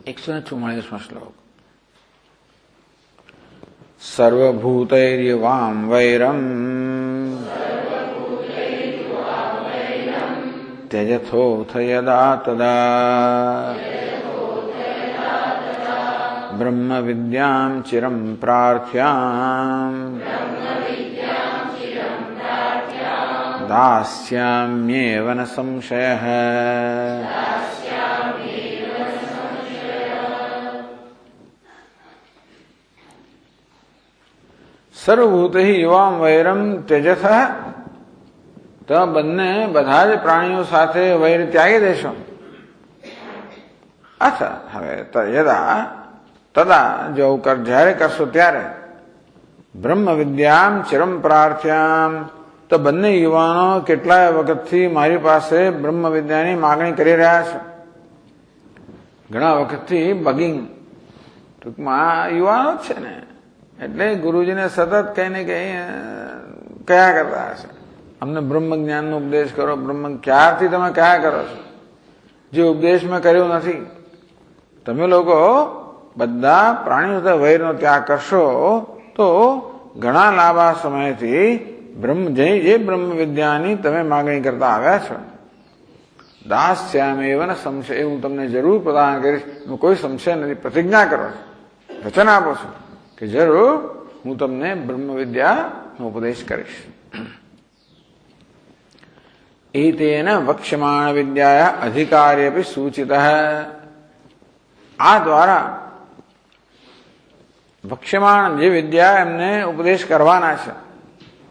144 શ્લોક. સર્વભૂતૈર્યવામ વૈરમ त्यजथोऽथ यदा तदा ब्रह्म विद्यां चिरं प्रार्थ्यां दास्याम्येव न संशयः. સર્વભૂતૈ યુવામ વૈરમ ત્યજથ. તો બંને બધા જ પ્રાણીઓ સાથે વૈર ત્યાગી દેશો. અથ હવે યદા તદા જો જ્યારે કરશો ત્યારે બ્રહ્મ વિદ્યામ ચિરમ પ્રાર્થ્યામ. તો બંને યુવાનો કેટલાય વખતથી મારી પાસે બ્રહ્મ વિદ્યાની માગણી કરી રહ્યા છે. ઘણા વખતથી બગિંગ, ટૂંકમાં યુવાનો જ છે ને, એટલે ગુરુજીને સતત કઈ ને કઈ કયા કરતા હશે, અમને બ્રહ્મ જ્ઞાનનો ઉપદેશ કરો. બ્રહ્મ ક્યારથી તમે કયા કરો છો? જે ઉપદેશ મેં કર્યો નથી. તમે લોકો બધા પ્રાણીઓ સાથે વૈરનો ત્યાગ કરશો તો ઘણા લાંબા સમયથી જે બ્રહ્મ વિદ્યાની તમે માગણી કરતા આવ્યા છો. દાસ્યામ્યેવ ન સંશય. એ હું તમને જરૂર પ્રદાન કરીશ, કોઈ સંશય નથી. પ્રતિજ્ઞા કરો, વચન આપો છો કે જરૂર હું તમને બ્રહ્મ વિદ્યાનો ઉપદેશ કરીશ. એતેન વક્ષ્યમાણ વિદ્યા અધિકારી અપી સૂચિત. આ દ્વારા ભક્ષ્યમાણ જે વિદ્યા એમને ઉપદેશ કરવાના છે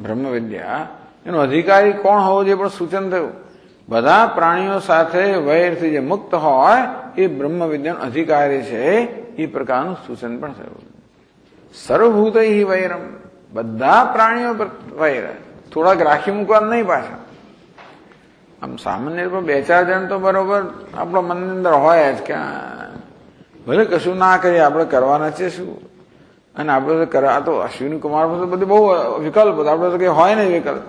બ્રહ્મ વિદ્યા, એનો અધિકારી કોણ હોવો જોઈએ પણ સૂચન થયું. બધા પ્રાણીઓ સાથે વૈરથી જે મુક્ત હોય એ બ્રહ્મ વિદ્યાનો અધિકારી છે, એ પ્રકારનું સૂચન પણ થયું. સર્વભૂત વૈરમ, બધા પ્રાણીઓ વૈર, થોડાક રાખી મૂકવા નહીં પાછા. આમ સામાન્ય બે ચાર જણ તો બરોબર આપણા મનની અંદર હોય જ કે ભલે કશું ના કરીએ આપણે કરવાના છે શું, અને આપણે તો આ તો અશ્વિની કુમાર તો બધી બહુ વિકલ્પ, આપણે તો કઈ હોય નહીં વિકલ્પ,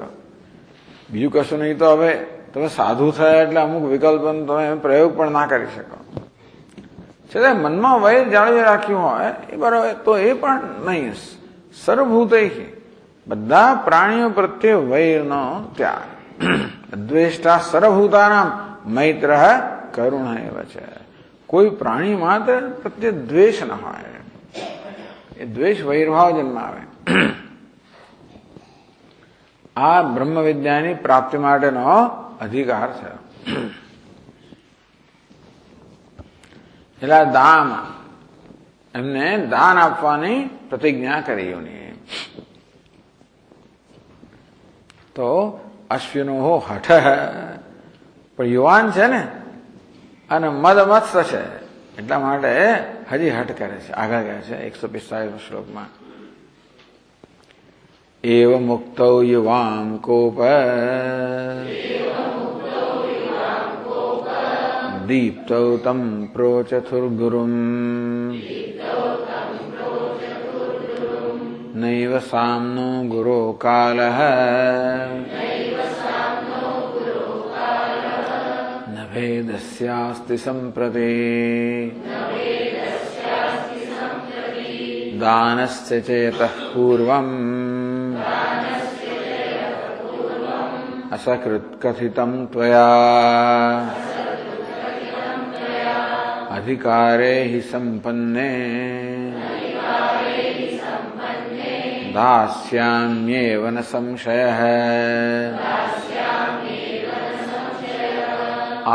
બીજું કશું નહીં. તો હવે તમે સાધુ થયા એટલે અમુક વિકલ્પનો તમે પ્રયોગ પણ ના કરી શકો. છતાં મનમાં વૈર જાળવી રાખ્યું હોય એ બરાબર, તો એ પણ નહીં. સર્વભૂત બધા પ્રાણીઓ પ્રત્યે વૈરનો ત્યાગ. દ્વેષ્ટા સર્વભૂતાનામ મૈત્ર કરુણ એવ છે. કોઈ પ્રાણી માત્ર પ્રત્યે દ્વેષ ન હોય, એ દ્વેષ વૈરભાવ જન્માવે. આ બ્રહ્મ વિદ્યાની પ્રાપ્તિ માટેનો અધિકાર છે. એટલે દાન, એમને દાન આપવાની પ્રતિજ્ઞા કરી એની. તો અશ્વિનો હઠ, પણ યુવાન છે ને અને મદમત્સ છે એટલા માટે હજી હઠ કરે છે. આગળ ગયા છે 145 શ્લોકમાં. એવ મુક્તૌ યુવામ કોપ દીપ્તૌ તમ પ્રોચથુર્ગુરુમ નૈવ સામ્નો ગુરો કાલઃ ન ભેદસ્યાસ્તિ સંપ્રતિ દાનસ્ય ચેતઃ પૂર્વમ અસકૃત કથિતં ત્વયા અધિકારે હિ સંપન્ને દાસ્યામ્યેવ ન સંશયઃ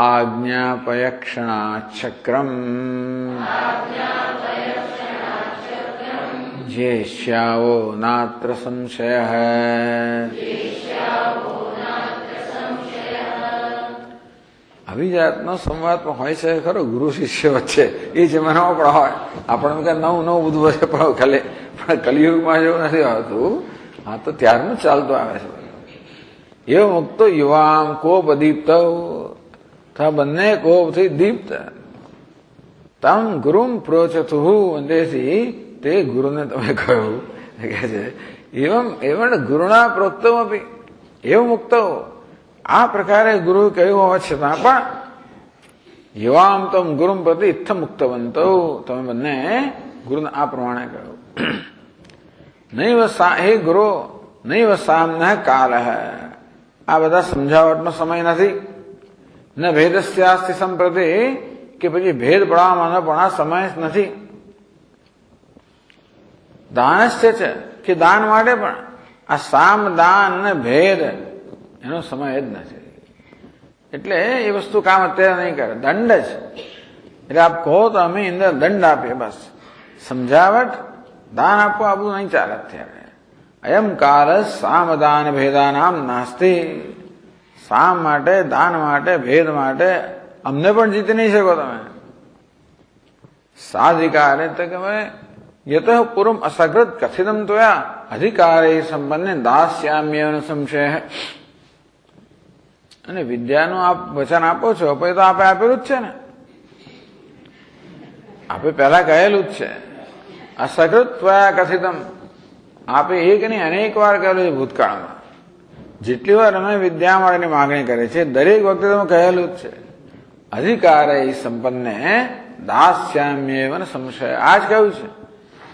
આજ્ઞાપયક્ષણાચક્રમ જેષ્યાવો નાત્ર સંશયઃ. આવી જાતનો સંવાદ પણ હોય છે ખરો ગુરુ શિષ્ય વચ્ચે, એ જમાનામાં પણ હોય. આપણને કઈ નવું નવું બધું વધે પણ કલિયુગમાં જેવું નથી આવતું. હા, તો ત્યારનું ચાલતું આવે છે. એવો મુક્તો યુવામ કોપ દીપ્ત, બંને કોપથી દીપ્ત. તમ ગુરુમ પ્રોચતુહુ, તેથી તે ગુરુને તમે કહ્યું કે છે એવં ગુરુના પ્રોક્તમ અપી એવું મુક્તો. આ પ્રકારે ગુરુ કહ્યું હોવા છતાં પણ યુવામ તમ ગુરુમ પ્રતિ ઇત્થમ મુક્તવંતો, તમે બંને ગુરુને આ પ્રમાણે કહ્યું. નૈવ હે ગુરુ નૈવ સામ્ન કાલ, આ બધા સમજાવટનો સમય નથી. ન ભેદસ્યાસ્તિ સંપ્રતિ, કે પછી ભેદ પડાવવાનો પણ આ સમય નથી. દાનસ્ય છે, કે દાન માટે પણ આ સામ દાન અને ભેદ એનો સમય જ નથી. એટલે એ વસ્તુ કામ અત્યારે નહીં કરે. દંડ જ, એટલે આપ કહો તો અમે અંદર દંડ આપીએ બસ. સમજાવટ દાન આપવું આ બધું નહીં ચાલે અત્યારે. અયમ કાલ સામ દાન ભેદાનામ નાસ્તિ. સામ માટે, દાન માટે, ભેદ માટે અમને પણ જીતી નહીં શકો તમે. સાધિકારે તો કે યત પૂર્વમ અસકૃત કથિતમ ત્વયા અધિકારે સંપન્ને દાસ્યામ્ય સંશય. અને વિદ્યાનું આપ વચન આપો છો, પછી તો આપે આપેલું જ છે ને. આપે પહેલા કહેલું જ છે અસકૃત ત્વયા કથિતમ. આપે એક નહીં અનેક વાર કહેલું છે ભૂતકાળમાં. જેટલી વાર અમે વિદ્યા માટેની માગણી કરે છે દરેક વખતે તમે કહેલું જ છે અધિકારે સંપન્ને દાસ્યામ્યેવ સંશય. આ જ કહ્યું છે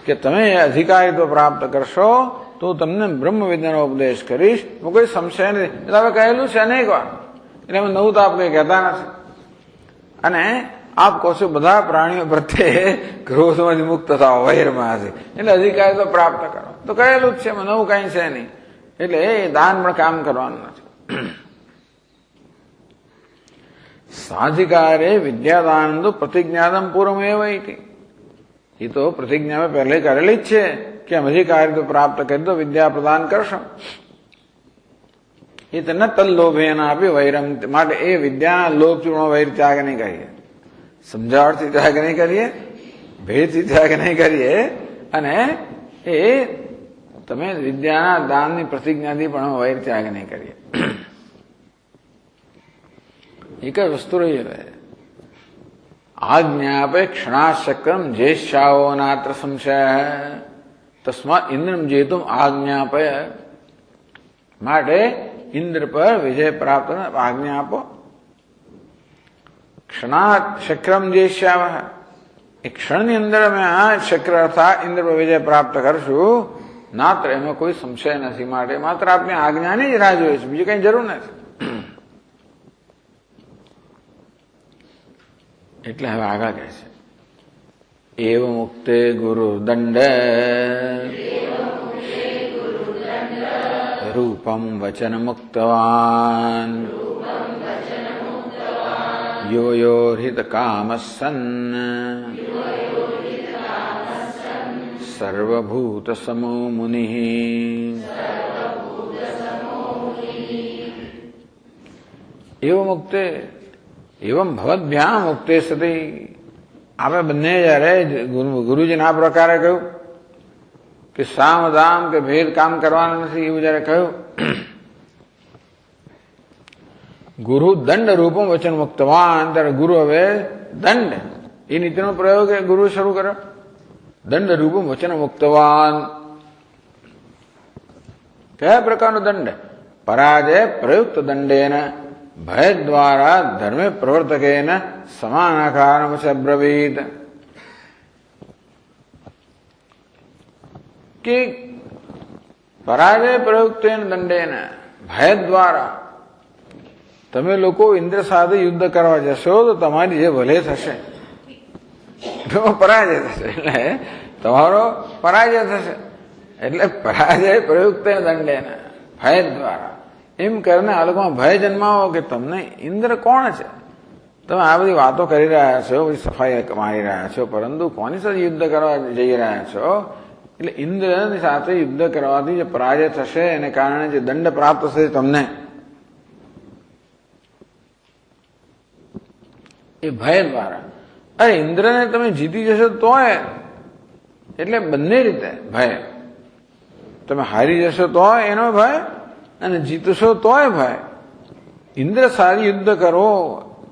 કે તમે અધિકારીત્વ પ્રાપ્ત કરશો તો તમને બ્રહ્મ વિદ્યાનો ઉપદેશ કરીશ, કોઈ સંશય નથી. એટલે હવે કહેલું છે અનેક વાર, એટલે અમે નવું તો આપ કઈ કહેતા નથી. અને આપ કહો છો બધા પ્રાણીઓ પ્રત્યે ક્રોધમાંથી મુક્ત થાવ, વૈરમાંથી, એટલે અધિકારીત્વ પ્રાપ્ત કરો. તો કહેલું જ છે, એમાં નવું કઈ છે નહીં. એટલે એ દાન પણ કામ કરવાનું નથી. સાધિકારે વિદ્યાદાનંદ પ્રતિજ્ઞાદમ પૂર્વમેવ. એ તો પ્રતિજ્ઞા મેં પહેલે કરેલી જ છે કે અમે જે કાર્ય તો પ્રાપ્ત કરી દો વિદ્યા પ્રદાન કરશો. એ તને તલ્લોભે એના આપી વૈરમ માટે એ વિદ્યા લોભ ચૂર્ણો વૈર ત્યાગ નહીં કરીએ, સમજાવટથી ત્યાગ નહીં કરીએ, ભેદથી ત્યાગ નહીં કરીએ, અને એ તમે વિદ્યાના દાનની પ્રતિજ્ઞાથી પણ વૈર ત્યાગ નહીં કરીએ. એક જ વસ્તુ રહી રહે આજ્ઞાપે ક્ષણાશક્રમ જ્યેષ્ઠાઓ નાત્ર સંશય તસ્માત ઇન્દ્રમ જેતુમ આજ્ઞાપે માટે ઇન્દ્ર પર વિજય પ્રાપ્ત આજ્ઞા આપો. ક્ષણાત શક્રમ જ્યેષ્ઠાવ એક ક્ષણની અંદર અમે આ શક્ર અર્થાત ઇન્દ્ર પર વિજય પ્રાપ્ત કરશું. નાત્ર એમાં કોઈ સંશય નથી, માટે માત્ર આપની આજ્ઞાની જ રાહ જોઈએ છે, બીજી કઈ જરૂર નથી. એટલે હવે આગળ કહે છે એવ મુક્તે ગુરુ દંડ રૂપમ વચન મુક્તવાન યો યો હૃત કામ સન્ન સર્વભૂત સમો મુનિ. એવ મુક્તે એવમ ભવદ્ભ્યામ મુક્તે સતી. આપણે બંને જયારે ગુરુજીને આ પ્રકારે કહ્યું કે સામ દામ કે ભેદ કામ કરવાનું નથી એવું જયારે કહ્યું, ગુરુ દંડ રૂપમ વચન મુક્તવાન, ત્યારે ગુરુ હવે દંડ એ નીતિનો પ્રયોગ ગુરુ શરૂ કર્યો. દંડ રૂપમ વચન મુક્તવાન કયા પ્રકારનો દંડ? પરાજય પ્રયુક્ત દંડેન ભય દ્વારા ધર્મે પ્રવર્તકેન સમાનાકારમ અબ્રવીત. કે પરાજય પ્રયુક્તેન દંડેન ભય દ્વારા તમે લોકો ઇન્દ્ર સાથે યુદ્ધ કરવા જશો તો તમારી જે ભલે થશે એમાં પરાજય થશે, એટલે તમારો પરાજય થશે. એટલે પરાજય પ્રયુક્તેન દંડેન ભય દ્વારા એમ કરીને આ લોકોમાં ભય જન્માવો કે તમને ઇન્દ્ર કોણ છે. તમે આ બધી વાતો કરી રહ્યા છો, બધી સફાઈ મારી રહ્યા છો, પરંતુ કોની સાથે યુદ્ધ કરવા જઈ રહ્યા છો? એટલે ઇન્દ્રની સાથે યુદ્ધ કરવાથી જે પરાજય થશે એને કારણે જે દંડ પ્રાપ્ત થશે તમને, એ ભય દ્વારા. અરે ઇન્દ્રને તમે જીતી જશો તોય, એટલે બંને રીતે ભય. તમે હારી જશો તોય એનો ભય, અને જીતશો તોય ભય. ઇન્દ્ર સારી યુદ્ધ કરો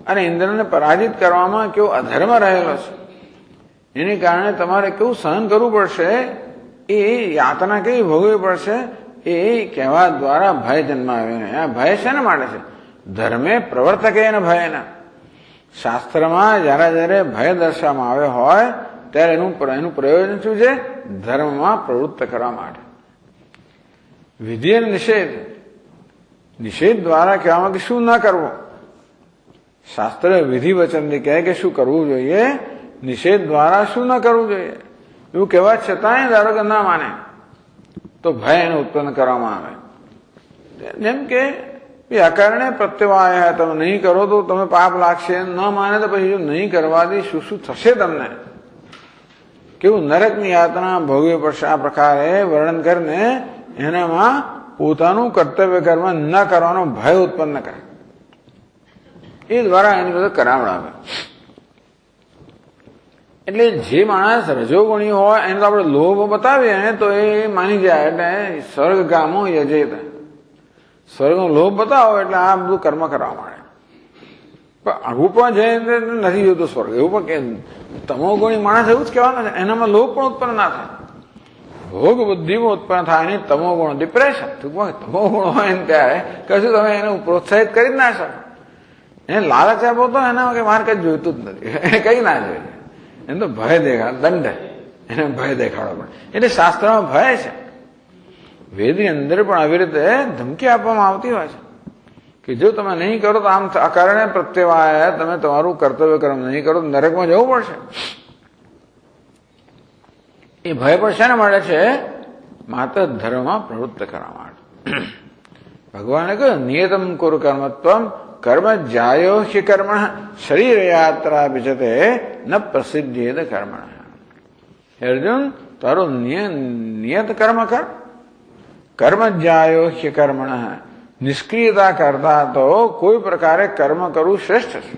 અને ઇન્દ્રને પરાજિત કરવામાં કેવો અધર્મ રહેલો છે, એને કારણે તમારે કેવું સહન કરવું પડશે, એ યાતના કેવી ભોગવવી પડશે, એ કહેવા દ્વારા ભય જન્માવે. આ ભય શેના માટે છે? ધર્મે પ્રવર્તકે એના ભયના. શાસ્ત્રમાં જયારે જયારે ભય દર્શાવવામાં આવે હોય ત્યારે એનું પ્રયોજન શું છે? ધર્મમાં પ્રવૃત્ત કરવા માટે. વિધિ અને નિષેધ, નિષેધ દ્વારા કહેવામાં કે શું ના કરવું. શાસ્ત્ર વિધિ વચનથી કહે કે શું કરવું જોઈએ, નિષેધ દ્વારા શું ના કરવું જોઈએ. એવું કહેવા છતાંય ધારો કે ના માને તો ભય એને ઉત્પન્ન કરવામાં આવે. જેમ કે અકારણે પ્રત્યવાય, તમે નહીં કરો તો તમે પાપ લાગશે, ન માને તો પછી જો નહીં કરવાથી શું શું થશે તમને, કેવું નરકની યાતના ભોગવી પડશે, આ પ્રકારે વર્ણન કરીને એનામાં પોતાનું કર્તવ્ય કર્મ ન કરવાનો ભય ઉત્પન્ન કરે. એ દ્વારા એની બધું કરાવડાવે. એટલે જે માણસ રજોગુણી હોય એને તો આપણે લોભ બતાવીએ તો એ માની જાય. એટલે સ્વર્ગગામો યજેત, સ્વર્ગનો લોભ બતાવો એટલે આ બધું કર્મ કરવા માંડે. પણ આવું પણ જઈને નથી જોતું સ્વર્ગ. એવું પણ કે તમોગુણી માણસ એવું જ કહેવાનું છે, એનામાં લોભ પણ ઉત્પન્ન ના થાય, ભોગ બુદ્ધિમાં ઉત્પન્ન થાય. નહીં તમોગુણ ડિપ્રેશન, તમોગુણ હોય ને ત્યારે કશું તમે એને પ્રોત્સાહિત કરી જ ના શકો. એને લાલચ આપો તો એના કે મારે કઈ જોઈતું જ નથી, એને કઈ ના જોઈએ. એને તો ભય દેખાડ, દંડ, એને ભય દેખાડો પડે. એટલે શાસ્ત્રમાં ભય છે. વેદની અંદર પણ આવી રીતે ધમકી આપવામાં આવતી હોય છે કે જો તમે નહીં કરો તો આમ અકારણે પ્રત્યવાય, તમે તમારું કર્તવ્ય કર્મ નહીં કરો તો નરકમાં જવું પડશે. એ ભય પણ શાને મળે છે? માત્ર ધર્મમાં પ્રવૃત્ત કરવા માટે. ભગવાને કહ્યું નિયતમ કુરુ કર્મત્વમ કર્મ જાયો હિ કર્મણ શરીર યાત્રા વિજતે ન પ્રસિદ્ધેદ કર્મણ. અર્જુન તારો નિયત કર્મ કર. કર્મ જ્યાયો હ્ય કર્મણ. નિષ્ક્રિયતા કરતા તો કોઈ પ્રકારે કર્મ કરવું શ્રેષ્ઠ છે.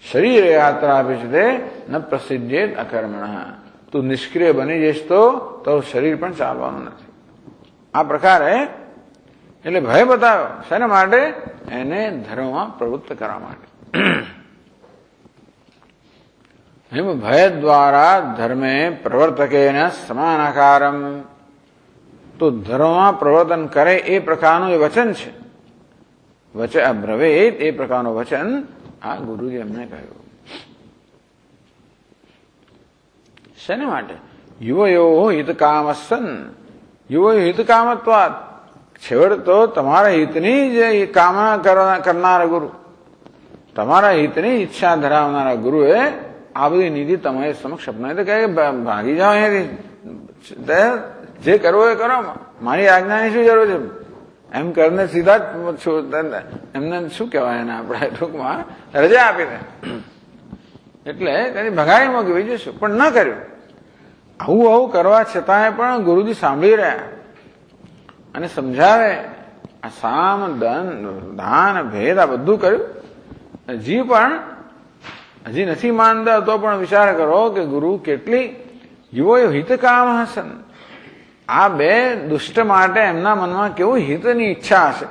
શરીર યાત્રા વિશે ન પ્રસિદ્ધેત અકર્મણ. તું નિષ્ક્રિય બની જઈશ તો તારું શરીર પણ ચાલવાનું નથી. આ પ્રકારે એટલે ભય બતાવ્યો. શેના માટે? એને ધર્મમાં પ્રવૃત્ત કરવા માટે. એમ ભય દ્વારા ધર્મે પ્રવર્તકેન સમાનાકારમ. તો ધર્મમાં પ્રવર્તન કરે એ પ્રકારનું એ વચન છે. બ્રવેત એ પ્રકારનું વચન આ ગુરુજી એમને કહ્યું. શેને માટે? યુવયો હિતકામસન. યુવયો હિતકામત્વાદ. છેવટે તો તમારા હિતની જ કામના કરનારા ગુરુ, તમારા હિતની ઈચ્છા ધરાવનારા ગુરુએ આ બધી નીતિ તમારી સમક્ષ અપનાવી. તો કહે ભાગી જાઓ અહીંયાથી, જે કરવો એ કરો, મારી આજ્ઞાની શું જરૂર છે? એમ કરીને સીધા જ એમને શું કહેવાય એને આપણે ટૂંકમાં રજા આપી દે. એટલે તેની ભગાઈ મૂકી બીજું શું, પણ ન કર્યું. આવું કરવા છતાંય પણ ગુરુજી સાંભળી રહ્યા અને સમજાવે. આ સામ દાન ભેદ આ બધું કર્યું. હજી નથી માનતા તો પણ વિચાર કરો કે ગુરુ કેટલી યુવો હિતકામ હસન. આ બે દુષ્ટ માટે એમના મનમાં કેવું હિતની ઈચ્છા હશે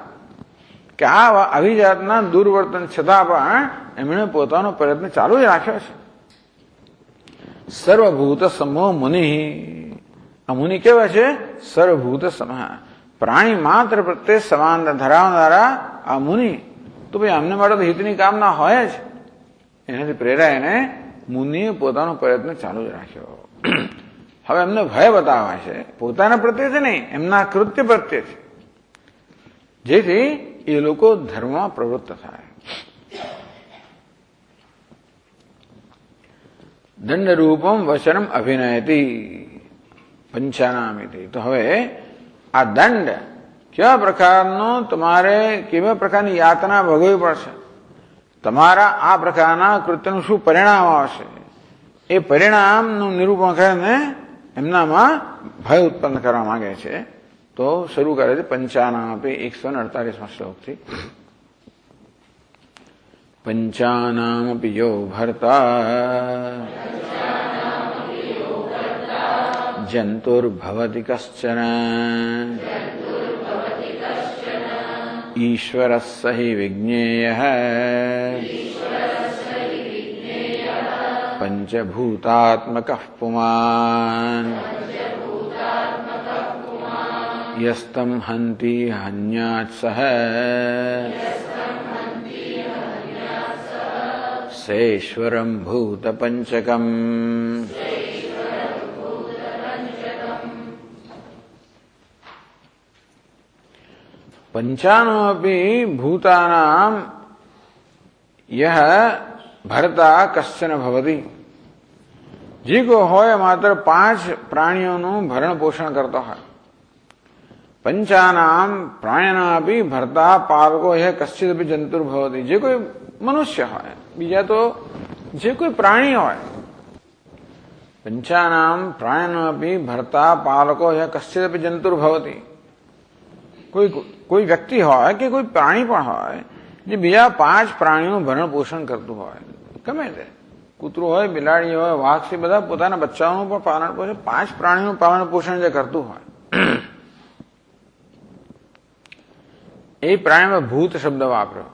કે આવી જાતના દુર્વર્તન છતાં પણ એમણે પોતાનો પ્રયત્ન ચાલુ જ રાખ્યો છે. સર્વભૂત સમો મુનિ. આ મુનિ કેવા છે? સર્વભૂત સમ. પ્રાણી માત્ર પ્રત્યે સમાનતા ધરાવનારા આ મુનિ. તો ભાઈ અમને માટે તો હિતની કામના હોય જ. એનાથી પ્રેરાઈને મુનિએ પોતાનો પ્રયત્ન ચાલુ જ રાખ્યો. હવે એમને ભય બતાવવા છે, પોતાના પ્રત્યે છે નહીં, એમના કૃત્ય પ્રત્યે છે, જેથી એ લોકો ધર્મમાં પ્રવૃત્ત થાય. દંડરૂપમ વચનમ અભિનયતી પંચાનામિતિ. તો હવે આ દંડ કેવા પ્રકારનો, તમારે કેવા પ્રકારની યાતના ભોગવવી પડશે, તમારા આ પ્રકારના કૃત્યનું શું પરિણામ આવશે, એ પરિણામનું નિરૂપણ કરીને એમનામાં ભય ઉત્પન્ન કરવા માંગે છે. તો શરૂ કરે છે પંચાનામપી 148 શ્લોકથી. પંચાનામપી યો ભર્તા જંતુર્ભવતિ કશ્ચન ઈશ્વરસ્સ હિ વિજ્ઞેયઃ પંચભૂતાત્મકઃ પુમાન યસ્તમ હંતિ હન્યાત્ સહ સેશ્વરમ ભૂત પંચકમ. પંચાનોપી ભૂતાનામ યહ ભરતા કશ્ચન ભવતિ. જે કોઈ હોય માત્ર 5 પ્રાણીઓનું ભરણ પોષણ કરતો હોય. પંચાનામ પ્રાણ્યાનાપી ભરતા પાલકો યહ કશ્ચિદપી જંતુર્ભવતિ. જે કોઈ મનુષ્ય હોય, બીજા તો જે કોઈ પ્રાણી હોય. પંચાનામ પ્રાણ્યાનાપી ભરતા પાલકો યહ કશ્ચિદપી જંતુર્ભવતિ. કોઈ વ્યક્તિ હોય કે કોઈ પ્રાણી પણ હોય જે બીજા 5 પ્રાણીઓનું ભરણ પોષણ કરતું હોય, ગમે તે કૂતરું હોય, બિલાડી હોય, વાઘ છે, બધા પોતાના બચ્ચાઓનું પણ પાલન પોષણ, 5 પ્રાણીઓનું પાલન પોષણ જે કરતું હોય, એ પ્રાણીમાં ભૂત શબ્દ વાપર્યો.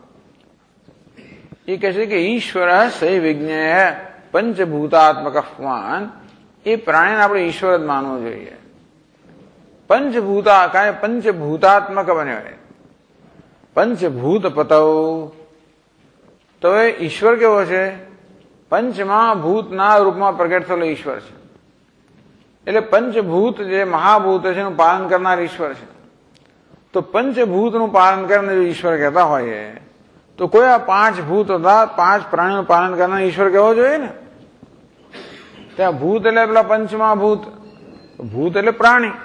એ કહે છે કે ઈશ્વર સે વિજ્ઞેય પંચભૂતાત્મક અફવાન. એ પ્રાણીને આપણે ઈશ્વર જ માનવો જોઈએ. પંચભૂતા કાંઈ પંચભૂતાત્મક બન્યો. પંચભૂત પતવ. તો એ ઈશ્વર કેવો છે? પંચમા ભૂતના રૂપમાં પ્રગટ થયેલો ઈશ્વર છે. એટલે પંચભૂત જે મહાભૂત છે એનું પાલન કરનાર ઈશ્વર છે. તો પંચભૂતનું પાલન કરનાર જો ઈશ્વર કહેતા હોય તો કોઈ આ 5 ભૂત હતા, 5 પ્રાણીઓનું પાલન કરનાર ઈશ્વર કહેવો જોઈએ ને. ત્યાં ભૂત એટલે પેલા પંચમા ભૂત, ભૂત એટલે પ્રાણી.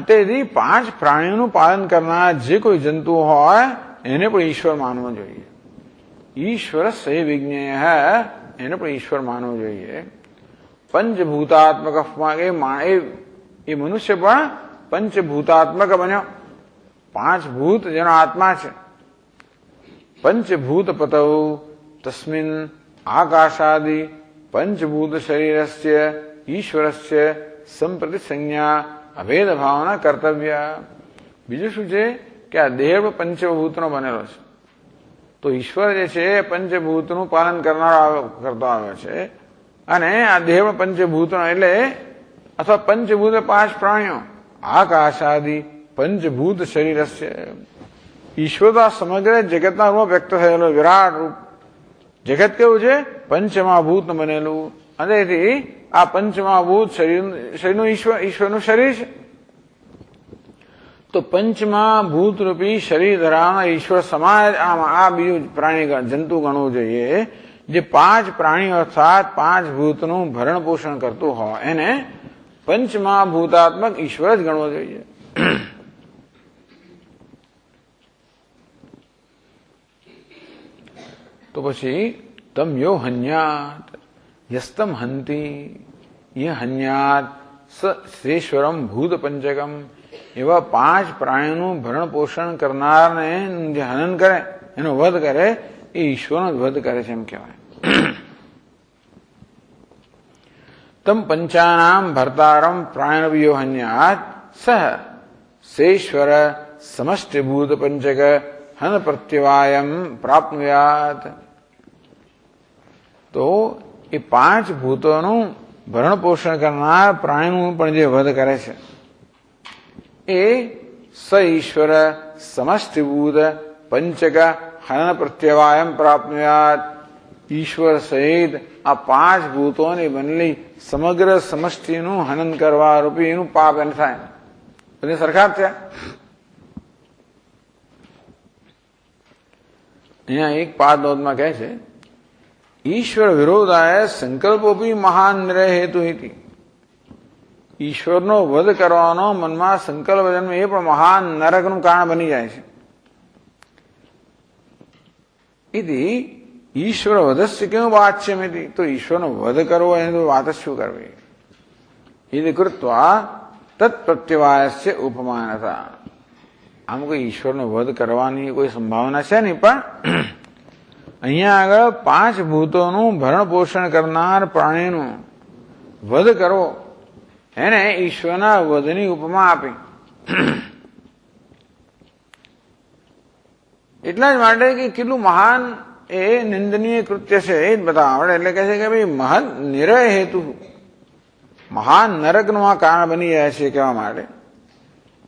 તેથી 5 પ્રાણીઓનું પાલન કરનાર જે કોઈ જંતુ હોય એને પણ ઈશ્વર માનવો જોઈએ. ઈશ્વર સે વિજ્ઞેય એને પણ ઈશ્વર માનવો જોઈએ. પંચભૂતાત્મક એ મનુષ્ય પણ પંચભૂતાત્મક બન્યો, 5 ભૂત જેનો આત્મા છે. પંચભૂત પતૌ તસ્મિન આકાશાદિ પંચભૂત શરીરસ્ય ઈશ્વરસ્ય સંપ્રતિ સંજ્ઞા અભેદ ભાવના કર્તવ્ય. બીજું શું છે કે આ દેહ પંચભૂતનો બનેલો છે, તો ઈશ્વર જે છે પંચભૂતનું પાલન કરતો આવ્યો છે, અને આ દેહ પંચભૂતનો એટલે અથવા પંચભૂત 5 પ્રાણીઓ, આકાશાદિ પંચભૂત શરીરસ્ય. ઈશ્વર તો આ સમગ્ર જગતના રૂપ વ્યક્ત થયેલો વિરાટ રૂપ. જગત કેવું છે? પંચમહાભૂત બનેલું, અને તેથી આ પંચમહાભૂત શરીરનું ઈશ્વરનું શરીર છે. તો પંચમહાભૂત રૂપી શરીર ધરાવનાર ઈશ્વર સમાજ આ બીજું પ્રાણી જંતુ ગણવું જોઈએ, જે 5 પ્રાણીઓ અર્થાત 5 ભૂતનું ભરણ પોષણ કરતું હોય એને પંચમહાભૂતાત્મક ઈશ્વર જ ગણવો જોઈએ. તો પછી તમ યો હન્યાત યસ્તમ હંતી ય હન્યાત શ્રેશ્વરમ ભૂત પંચકમ. એવા 5 પ્રાણીઓનું ભરણ પોષણ કરનારને જે હનન કરે, એનો વધ કરે, એ ઈશ્વરનો જ વધ કરે છે એમ કહેવાય. તમ પંચાનામ ભર્તારમ પ્રાણવ્યો હન્યાત સહ શેશ્વર સમષ્ટિભૂત પંચક હન પ્રત્યવાયમ પ્રાપ્નુયાત. તો એ 5 ભૂતોનું ભરણ પોષણ કરનાર પ્રાણીનું પણ જે વધ કરે છે એ સ ઈશ્વર સમષ્ટિભૂત પંચક હન પ્રત્યવાયમ પ્રાપ્નુયાત. ઈશ્વર સહિત આ 5 ભૂતોની બનેલી સમગ્ર સમષ્ટિનું હનન કરવા રૂપી એનું પાપ એને થાય. બધી સરખા થયા. અહીંયા એક પાદનોદમાં કહે છે ઈશ્વર વિરોધાય સંકલ્પોપી મહાન નિરય હેતુ હિતિ. ઈશ્વરનો વધ કરવાનો મનમાં સંકલ્પ જન્મ એ પણ મહાન નરકનું કારણ બની જાય છે. ઇતિ ઈશ્વર વધસ્ય કેવું વાચ્યમિતિ. તો ઈશ્વરનો વધ કરવો એની તો વાત જ શું કરવી. ઇતિ કૃત્વા તત્પ્રત્યવાયસ્ય ઉપમાનતા. આમ કોઈ ઈશ્વરનો વધ કરવાની કોઈ સંભાવના છે નહીં, પણ અહીંયા આગળ 5 ભૂતોનું ભરણ પોષણ કરનાર પ્રાણીનું વધ કરવો, એને ઈશ્વરના વધની ઉપમા આપી. એટલા જ માટે કે કેટલું મહાન એ નિંદનીય કૃત્ય છે એ જ બતાવવા. એટલે કહે છે કે ભાઈ મહાન નિરય હેતુ, મહાન નરકનું આ કારણ બની જાય છે કહેવા માટે.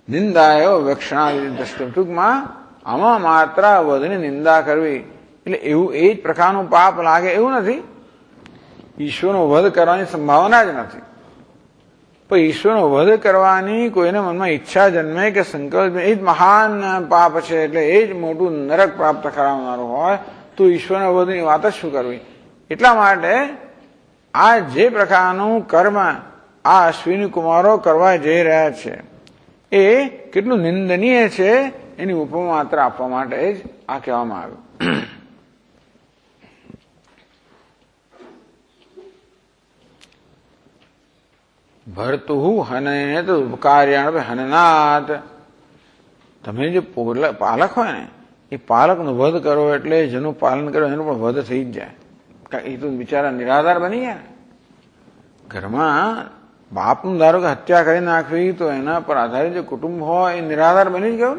નિંદાયો વક્ષણા દ્રષ્ટિ. ટૂંકમાં આમાં માત્ર વધની નિંદા કરવી એટલે એવું એ જ પ્રકારનું પાપ લાગે એવું નથી. ઈશ્વરનો વધ કરવાની સંભાવના જ નથી, પણ ઈશ્વરનો વધ કરવાની કોઈને મનમાં ઈચ્છા જન્મે કે સંકલ્પ, એ જ મહાન પાપ છે, એટલે એ જ મોટું નરક પ્રાપ્ત કરાવનારું હોય તો ઈશ્વરના વધની વાત જ શું કરવી. એટલા માટે આ જે પ્રકારનું કર્મ આ અશ્વિની કુમારો કરવા જઈ રહ્યા છે એ કેટલું નિંદનીય છે એની ઉપમા માત્ર આપવા માટે જ આ કહેવામાં આવ્યું. ભરતુ હનેત કાર્યાણ હનનાથ. તમે જે પાલક હોય ને એ પાલકનો વધ કરો એટલે જેનું પાલન કરો એનું પણ વધ થઈ જ જાય. એ તો બિચારા નિરાધાર બની ગયા. ઘરમાં બાપનું ધારો કે હત્યા કરી નાખવી તો એના પર આધારિત જે કુટુંબ હોય એ નિરાધાર બની જ ગયું.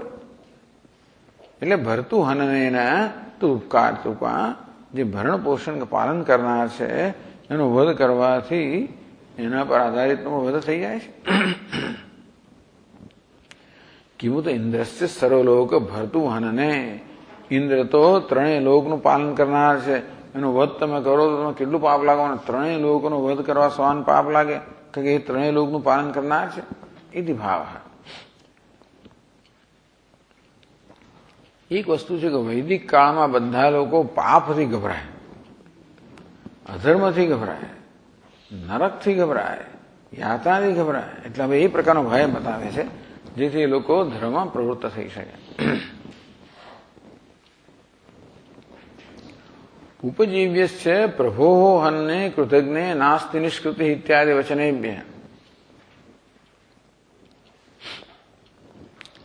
એટલે ભરતું હનને તો ઉપકાર ટૂંકા જે ભરણ પોષણ પાલન કરનાર છે એનો વધ કરવાથી એના પર આધારિત વધ થઈ જાય છે. કિમુ તો ઇન્દ્રસ્ય સર્વલોક ભરતું હનને. ઇન્દ્ર તો 3 લોકનું પાલન કરનાર છે, એનો વધ તમે કરો તો તમે કેટલું પાપ લાગવાનું. 3 લોકોનો વધ કરવા સમાન પાપ લાગે કે એ 3 લોકનું પાલન કરનાર છે. એથી ભાવ. એક વસ્તુ છે કે વૈદિક કાળમાં બધા લોકો પાપથી ગભરાય, અધર્મથી ગભરાય, નરકથી ગભરાય, યાતનાથી ગભરાય. એટલે હવે એ પ્રકારનો ભય બતાવે છે જેથી એ લોકો ધર્મમાં પ્રવૃત્ત થઈ શકે. उपजीव्यस्य प्रभोः हन्ने कृतज्ञे नास्ति निष्कृति इत्यादि वचनेभ्यः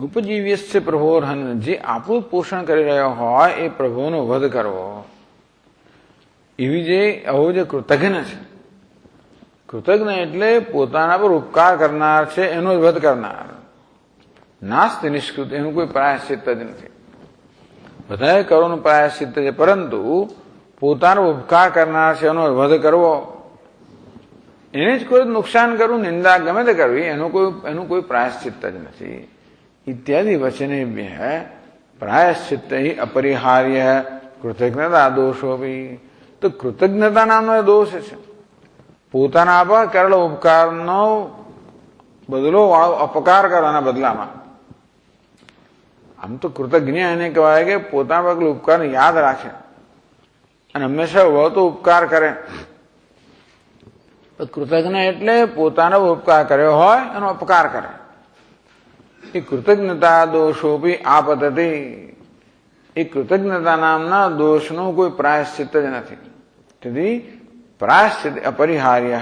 ઉપજીવ્યસ્ય પ્રભોર્હન, જે આપણું પોષણ કરી રહ્યો હોય એ પ્રભુનો વધ કરવો, એવી જે આવો જે કૃતજ્ઞ છે, કૃતજ્ઞ એટલે પોતાના પર ઉપકાર કરનાર છે એનો જ વધ કરનાર. નાસ્તિ નિષ્કૃત, એનું કોઈ પ્રાયશ્ચિત્ત જ નથી. બધાએ કરોનું પ્રાયશ્ચિત્ત છે, પરંતુ પોતાનો ઉપકાર કરનાર છે એનો વધ કરવો, એને જ કોઈ નુકસાન કરવું, નિંદા ગમે તે કરવી, એનું કોઈ પ્રાયશ્ચિત્ત જ નથી. इत्यादि वचनेभ्यः प्रायश्चित्त ही अपरिहार्य कृतज्ञता दोषो भी. तो कृतज्ञता नामनो दोष છે. પોતાના પર કરેલો ઉપકારનો બદલો અપકાર કરવાના બદલામાં. આમ તો કૃતજ્ઞ એને કહેવાય કે પોતાના પર ઉપકાર યાદ રાખે અને હંમેશા વળતો ઉપકાર કરે. કૃતજ્ઞ એટલે પોતાનો ઉપકાર કર્યો હોય એનો અપકાર કરે. એ કૃતજ્ઞતા દોષોપી આપતતિ, એ કૃતજ્ઞતા નામના દોષનો કોઈ પ્રાયશ્ચિત્ત જ નથી. તેથી પ્રાયશ્ચિત અપરિહાર્ય.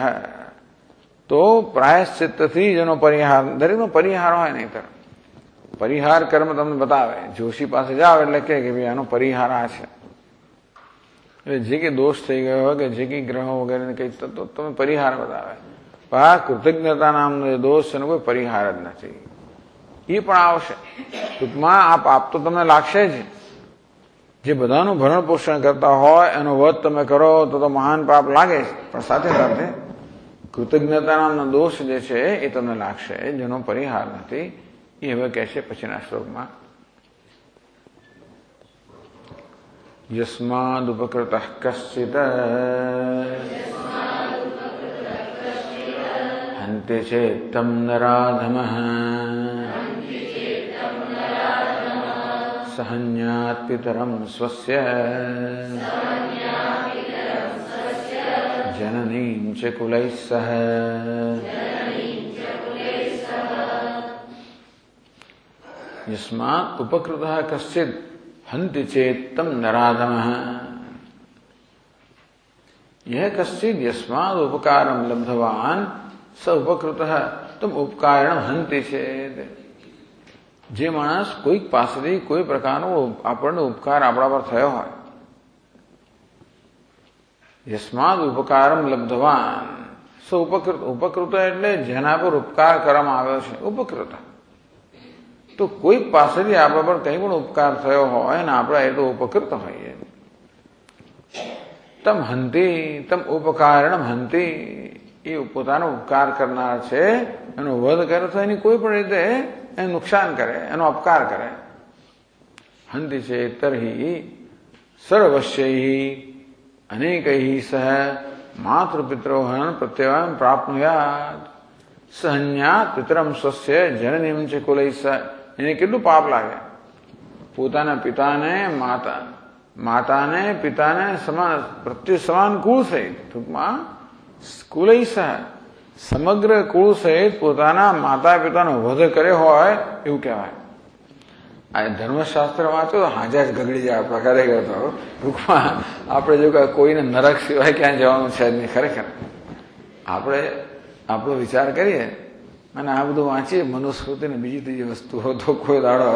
તો પ્રાયશ્ચિત્તથી જેનો પરિહાર, દરેકનો પરિહાર હોય નહીં. પરિહાર કર્મ તમને બતાવે. જોશી પાસે જાઓ એટલે કે ભાઈ આનો પરિહાર આ છે. એટલે જે કે દોષ થઈ ગયો હોય કે જે કઈ ગ્રહો વગેરે કઈ તો તમે પરિહાર બતાવે. પણ આ કૃતજ્ઞતા નામનો જે દોષ છે એનો કોઈ પરિહાર જ નથી. એ પણ આવશે. ટૂંકમાં આ પાપ તો તમને લાગશે જ. જે બધાનું ભરણ પોષણ કરતા હોય એનો વધ તમે કરો તો મહાન પાપ લાગે છે, પણ સાથે સાથે કૃતજ્ઞતા નામનો દોષ જે છે એ તમને લાગશે, જેનો પરિહાર નથી. એ હવે કહેશે પછીના શ્લોકમાં. યસ્માદ ઉપકૃતઃ કશ્ચિત હન્તે ચેત્તં નરાધમઃ સહન્યાત પિતરમ સ્વસ્ય જનનીં ચ કુલૈઃ સહ. यस्मात् उपकृतः कश्चित् हन्ति चेत् तं नराधमः. यह कश्चित् यस्मात् उपकारं लब्धवान् स उपकृतः तम उपकारणं हन्ति चेत्. જે માણસ કોઈક પાસેથી કોઈ પ્રકારનો આપણને ઉપકાર આપણા પર થયો હોય, યસ્માદ ઉપકારમ લબ્ધવાન સ ઉપકૃત. ઉપકૃત એટલે જેના પર ઉપકાર કરવામાં આવ્યો છે, ઉપકૃત. તો કોઈક પાસેથી આપણા પર કંઈ પણ ઉપકાર થયો હોય ને આપણે એ તો ઉપકૃત હોઈએ. તમ હંતી, તમ ઉપકારણમ હંતી, એ પોતાનો ઉપકાર કરનાર છે એનો વધ કરે તો એની કોઈ પણ રીતે એનું નુકસાન કરે, એનો અપકાર કરે. હંતિ છે તર્હિ સર્વસ્યૈ અનેકૈ સહ માતૃપિતરોહન પ્રત્યવન પ્રાપ્નુયાત સહન્યાત પિતરમ સ્વસ્ય જનનીમ ચ કુલૈઃ સહ. એને કેટલું પાપ લાગે. પોતાના પિતાને માતાને પિતાને સમાન પ્રત્યે સમાન કુળ સહિત, ટૂંકમાં કુલૈઃ સહ સમગ્ર કુળ સહિત પોતાના માતા પિતાનો વધ કર્યો હોય એવું કહેવાય. આ ધર્મશાસ્ત્ર વાંચો તો હાજા જ ગગડી જાય પ્રકારે કરતો. ટૂંકમાં આપણે જો કોઈને નરક સિવાય ક્યાં જવાનું છે નહીં. ખરેખર આપણે આપણો વિચાર કરીએ અને આ બધું વાંચીએ મનુસ્મૃતિને બીજી ત્રીજી વસ્તુઓ તો કોઈ દાડો,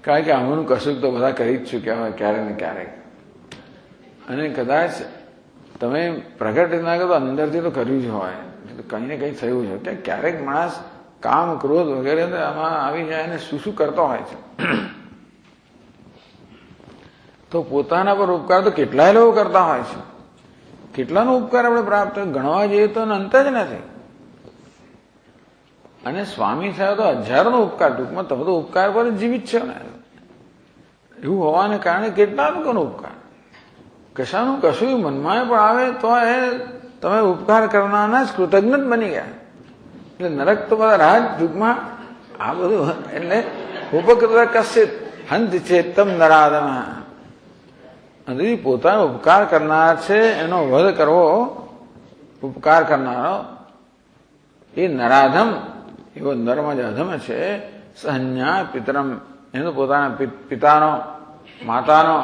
કારણ કે આમાંનું કશુંક તો બધા કરી જ ચૂક્યા હોય ક્યારેક ને ક્યારેક. અને કદાચ તમે પ્રગટ ના કરો અંદરથી તો કર્યું જ હોય, કંઈ ને કંઈ થયું છે. કે ક્યારેક માણસ કામ ક્રોધ વગેરે આમાં આવી જાય અને શું શું કરતો હોય છે. તો પોતાના પર ઉપકાર તો કેટલાય લોકો કરતા હોય છે. કેટલાનો ઉપકાર આપણે પ્રાપ્ત ગણવા જઈએ તો અંત જ નથી. અને સ્વામી થયો તો હજારોનો ઉપકાર. ટૂંકમાં તમે તો ઉપકાર પર જીવિત છો ને. એવું હોવાને કારણે કેટલા લોકોનો ઉપકાર. કશાનું કશું મનમાં પણ આવે તો એ તમે ઉપકાર કરનારના જ કૃતજ્ઞ જ બની ગયા. એટલે નરક તો બધા રાહ જ. ટૂંકમાં આ બધું એટલે ઉપકૃત કશ્ચિત હન્તિ ચેત તમ નરાધમઃ. અને પોતાનો ઉપકાર કરનાર છે એનો વધ કરવો, ઉપકાર કરનારો એ નરાધમ, એવો નરમાં જ અધમ છે. સહન્યા પિતરમ, એનો પોતાના પિતાનો માતાનો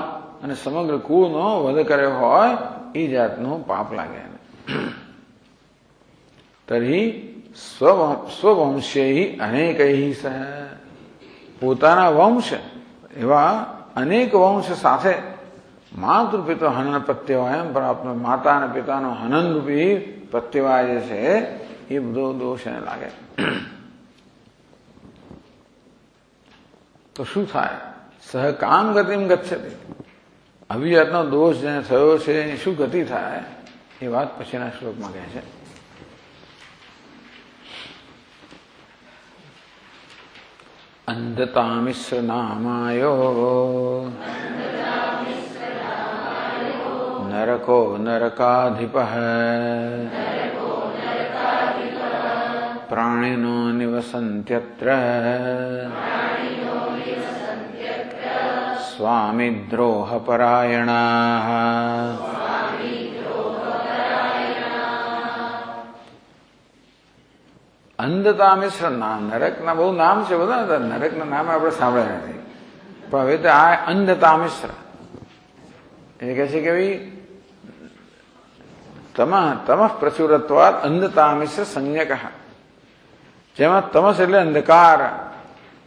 અને સમગ્ર કુળનો વધ કર્યો હોય એ જાતનું પાપ લાગે. તર્હિ સ્વવંશ્ય અનેકૈ સહ, પોતાના વંશ એવા અનેક વંશ સાથે માતૃપિતા હનન પ્રત્યવાય પ્રાપ્ત, માતા અને પિતાનો હનનરૂપી પ્રત્યવાય જે છે એ બધો દોષ એને લાગે. તો શું થાય? સહ કામ ગતિમ ગચ્છતિ. અવિજાતનો દોષ જેને થયો છે એની શું ગતિ થાય એ વાત પછીના શ્લોકમાં કહે છે. અંધતામિશ્ર નામાયો નરકો નરકાધિપ પ્રાણિનો નિવસન્ત્યત્ર સ્વામિદ્રોહપરાયણાઃ. અંધતા મિશ્ર નરકના બહુ નામ છે બધા, નરકના નામ આપણે સાંભળ્યા નથી, પણ હવે તો આ અંધતા મિશ્ર એ કહે છે કે ભાઈ તમઃ પ્રચુરત્વાદ અંધતા મિશ્ર સંજ્ઞક, જેમાં તમસ એટલે અંધકાર,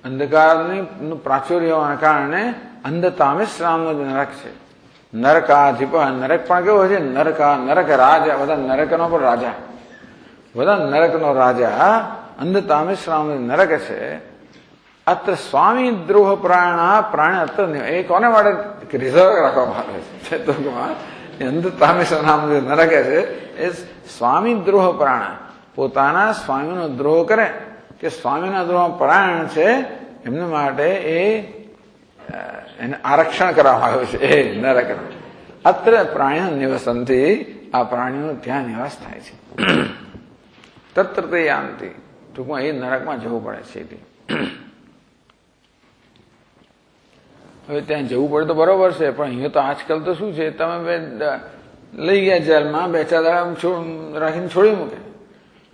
અંધકારનું પ્રાચુર્ય હોવાના કારણે અંધતામિશ નામનો જ નરક છે. નરકાધિપ, નરક પણ કેવો છે? નરક રાજા, બધા નરકનો પણ રાજા, બધા નરકનો રાજા અંધતામિશ નામનો નરક છે. અત્ર સ્વામી દ્રોહ પ્રાણ અત્ર એ કોને માટે રિઝર્વ રાખવામાં આવે છે ટૂંકમાં? અંધતામિશ નામનો જે નરક છે એ સ્વામી દ્રોહ પ્રાણ, પોતાના સ્વામીનો દ્રોહ કરે કે સ્વામીના દ્રોહ પરાયણ છે એમના માટે એને આરક્ષણ કરવામાં આવ્યું છે એ નરક. અત્ર પ્રાણીઓ નિવસનથી આ પ્રાણીઓ ત્યાં નિવાસ થાય છે. તત્ર તે યાંતિ, ટૂંકમાં એ નરકમાં જવું પડે છે. હવે ત્યાં જવું પડે તો બરોબર છે, પણ અહીંયા તો આજકાલ તો શું છે, તમે લઈ ગયા જેલમાં 2-4 દાડા રાખીને છોડી મૂકે,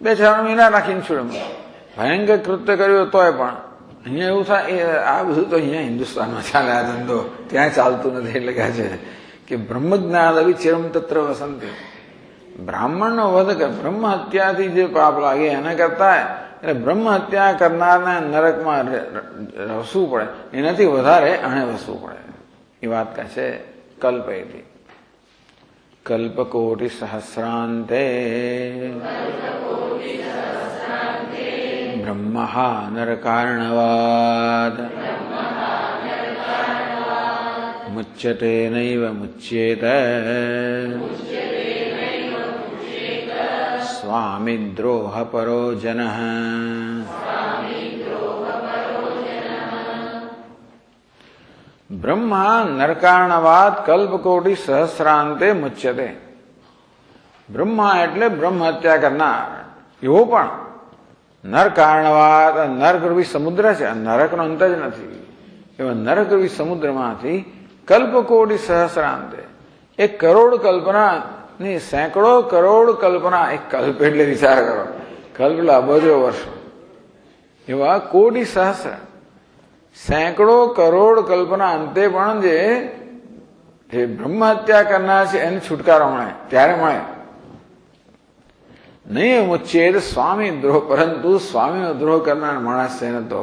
2-4 મહિના રાખીને છોડી મૂકે, ભયંકર કૃત્ય કર્યું તોય પણ અહીંયા એવું થાય. આ બધું તો અહીંયા હિન્દુસ્તાનમાં ચાલે આ ધંધો, ત્યાં ચાલતું નથી. એટલે કહે છે કે બ્રહ્મજ્ઞાન અવિચિરમ તત્ર વસંતી. બ્રાહ્મણનો વધ કર, બ્રહ્મ હત્યાથી જે પાપ લાગે એના કરતા એટલે બ્રહ્મ હત્યા કરનારને નરકમાં વસવું પડે, એનાથી વધારે આને વસવું પડે. એ વાત કહે છે કલ્પયતિ. કલ્પકોટિ સહસ્રાંતે બ્રહ્મા નરકાર્ણવાદ મુચ્યતે નૈવ મુચ્યેત સ્વામિદ્રોહ પરો જનઃ. બ્રહ્મા નરકાર્ણવાદ કલ્પકોટિ સહસ્રાંતે મુચ્યતે. બ્રહ્મા એટલે બ્રહ્મ હત્યા કરનાર, એવો પણ નરકાર્ણવાદ, નરકરૂપી સમુદ્ર છે, નરકનો અંત જ નથી, એવા નરકરૂપી સમુદ્રમાંથી કલ્પકોટિ સહસ્રાંતે, 1 કરોડ કલ્પના ની સેંકડો કરોડ કલ્પના, એક કલ્પ એટલે વિચાર કરો, કલ્પ એટલે અબજો વર્ષો, એવા કોટી સહસ્ર, સેંકડો કરોડ કલ્પના અંતે પણ જે બ્રહ્મ હત્યા કરનાર છે એને છુટકારો મળે ત્યારે મળે. નહીં મુચ્છેદ સ્વામી દ્રોહ, પરંતુ સ્વામીનો દ્રોહ કરનાર માણસ છે એને તો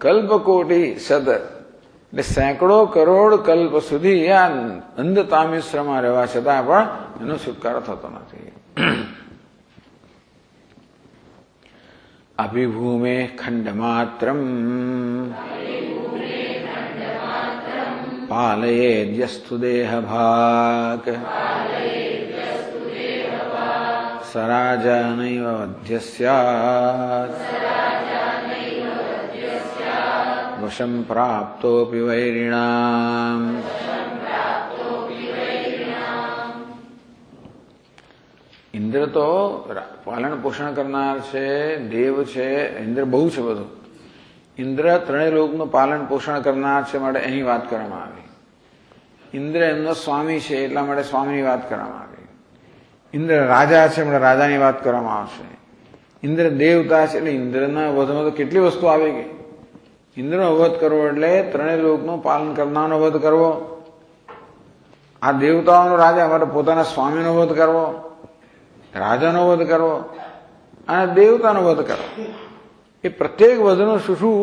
કલ્પકોટી સદ એટલે સેંકડો કરોડ કલ્પ સુધી આ અંધતામિશ્રમાં રહેવા છતાં પણ એનો છુટકારો થતો નથી. અભિભૂમે ખંડમાત્રમ પાલયેદ્યસ્તુ દેહભાગ સરાજા નૈવ વધ્ય સ્યાત્ વશં પ્રાપ્તોપી વૈરિણામ. ઇન્દ્ર તો પાલન પોષણ કરનાર છે, દેવ છે, ઇન્દ્ર બહુ છે બધું. ઇન્દ્ર 3 લોકનું પાલન પોષણ કરનાર છે માટે અહીં વાત કરવામાં આવી. ઇન્દ્ર એમનો સ્વામી છે એટલા માટે સ્વામીની વાત કરવામાં આવી. ઇન્દ્ર રાજા છે એટલે રાજાની વાત કરવામાં આવશે. ઇન્દ્ર દેવતા છે એટલે ઇન્દ્રના વધમાં તો કેટલી વસ્તુ આવી ગઈ. ઇન્દ્રનો વધ કરવો એટલે 3 લોકનું પાલન કરનારનો વધ કરવો, આ દેવતાઓનો રાજા અમારે પોતાના સ્વામીનો વધ કરવો, રાજાનો વધ કરવો અને દેવતાનો વધ કરવો, એ પ્રત્યેક વધનું શું શું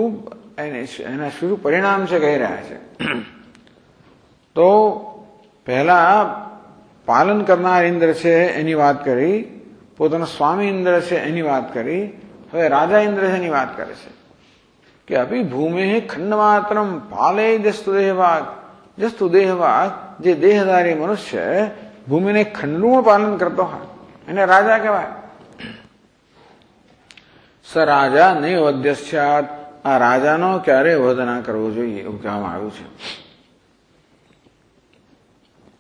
એના શું શું પરિણામ છે કહી રહ્યા છે. તો પહેલા પાલન કરનાર ઇન્દ્ર છે એની વાત કરી, પોતાનો સ્વામી ઇન્દ્ર છે એની વાત કરી, હવે રાજા ઇન્દ્ર છે એની વાત કરે છે કે અભી ભૂમે ખંડ માત્રમ પાલે જસ્તુ દેહવાગ, જે દેહધારી મનુષ્ય ભૂમિને ખંડનું પાલન કરતો હોય એને રાજા કહેવાય. સ રાજા નહીં વધ્યસ્યાત, આ રાજાનો ક્યારે વધ ના કરવો જોઈએ એવું કહેવામાં આવ્યું છે.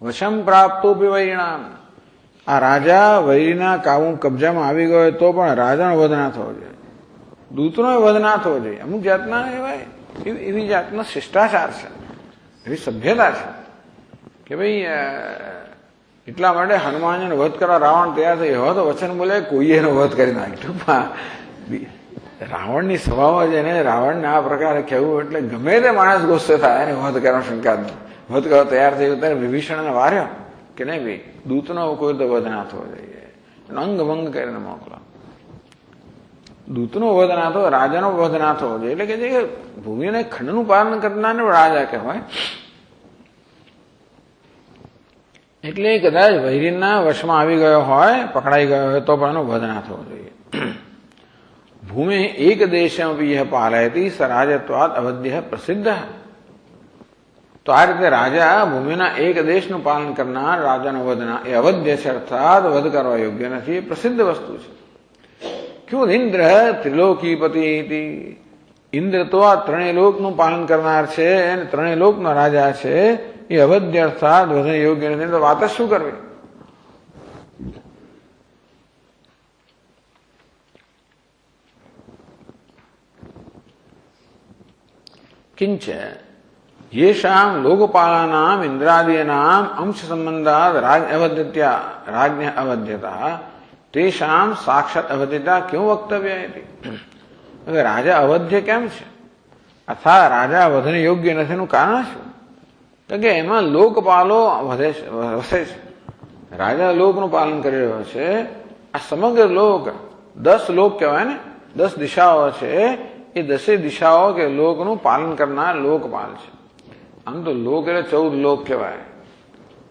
વશમ પ્રાપ્તો વૈરિણામ, આ રાજા વૈરીના કાબુ કબજામાં આવી ગયો તો પણ રાજાનો વધ ના થવો જોઈએ, દૂતનો વધ ના થવો જોઈએ. અમુક જાતના એવી જાતનો શિષ્ટાચાર છે, એવી સભ્યતા છે કે ભાઈ એટલા માટે હનુમાનજીનો વધ કરવા રાવણ તૈયાર થયો હોય તો વચન બોલે કોઈ એનો વધ કરી નાખ્યો. રાવણની સ્વભાવ છે ને, રાવણને આ પ્રકારે કહેવું એટલે ગમે તે માણસ ગુસ્સે થાય એને વધ કરવા શંકા નહીં. વધ કરવા તૈયાર થયું ત્યારે વિભીષણને વાર્યો કે નહીં ભાઈ દૂતનો કોઈ તો વધ ના થવો જોઈએ, અંગ ભંગ કરીને મોકલો. દૂતનો વધ ના થવો, રાજાનો વધ ના થવો જોઈએ. એટલે કે જે ભૂમિને ખંડનું પાલન કરનારને રાજા કહેવાય. એટલે કદાચ વૈરીના વશમાં આવી ગયો હોય, પકડાઈ ગયો હોય તો પણ એનો વધ ના થવો જોઈએ. ભૂમિ એક દેશમાં પાલયતી સ રાજત્વાદ અવધ્ય પ્રસિદ્ધ. તો આ રીતે રાજા ભૂમિના એક દેશનું પાલન કરનાર રાજાનો વધ એ અવધ્ય છે, અર્થાત વધ કરવા યોગ્ય નથી, એ પ્રસિદ્ધ વસ્તુ છે. ક્યું ઇન્દ્ર ત્રિલોકીપતિ, ઇન્દ્ર તો આ ત્રણેય લોકનું પાલન કરનાર છે અને ત્રણેય લોકનો રાજા છે, એ અવધ્ય અર્થાત વધને યોગ્ય નથી. તો વાત જ શું કરવી? કિંચ येषां लोकपालानाम इंद्रादीनाम अंश संबंधात राज्ञ अवध्यता तेषाम साक्षात अवध्यता क्यों वक्तव्य है? હવે રાજા અવધ્ય કેમ છે અથવા રાજા વધને યોગ્ય નથી એનું કારણ શું? તો કે એમાં લોકપાલો વસે છે. રાજા લોકનું પાલન કરી રહ્યો છે. આ સમગ્ર લોક 10 લોક કહેવાય ને, 10 દિશાઓ છે, એ 10 દિશાઓ કે લોકનું પાલન કરનાર લોકપાલ છે. આમ તો લોક એટલે 14 લોક કહેવાય,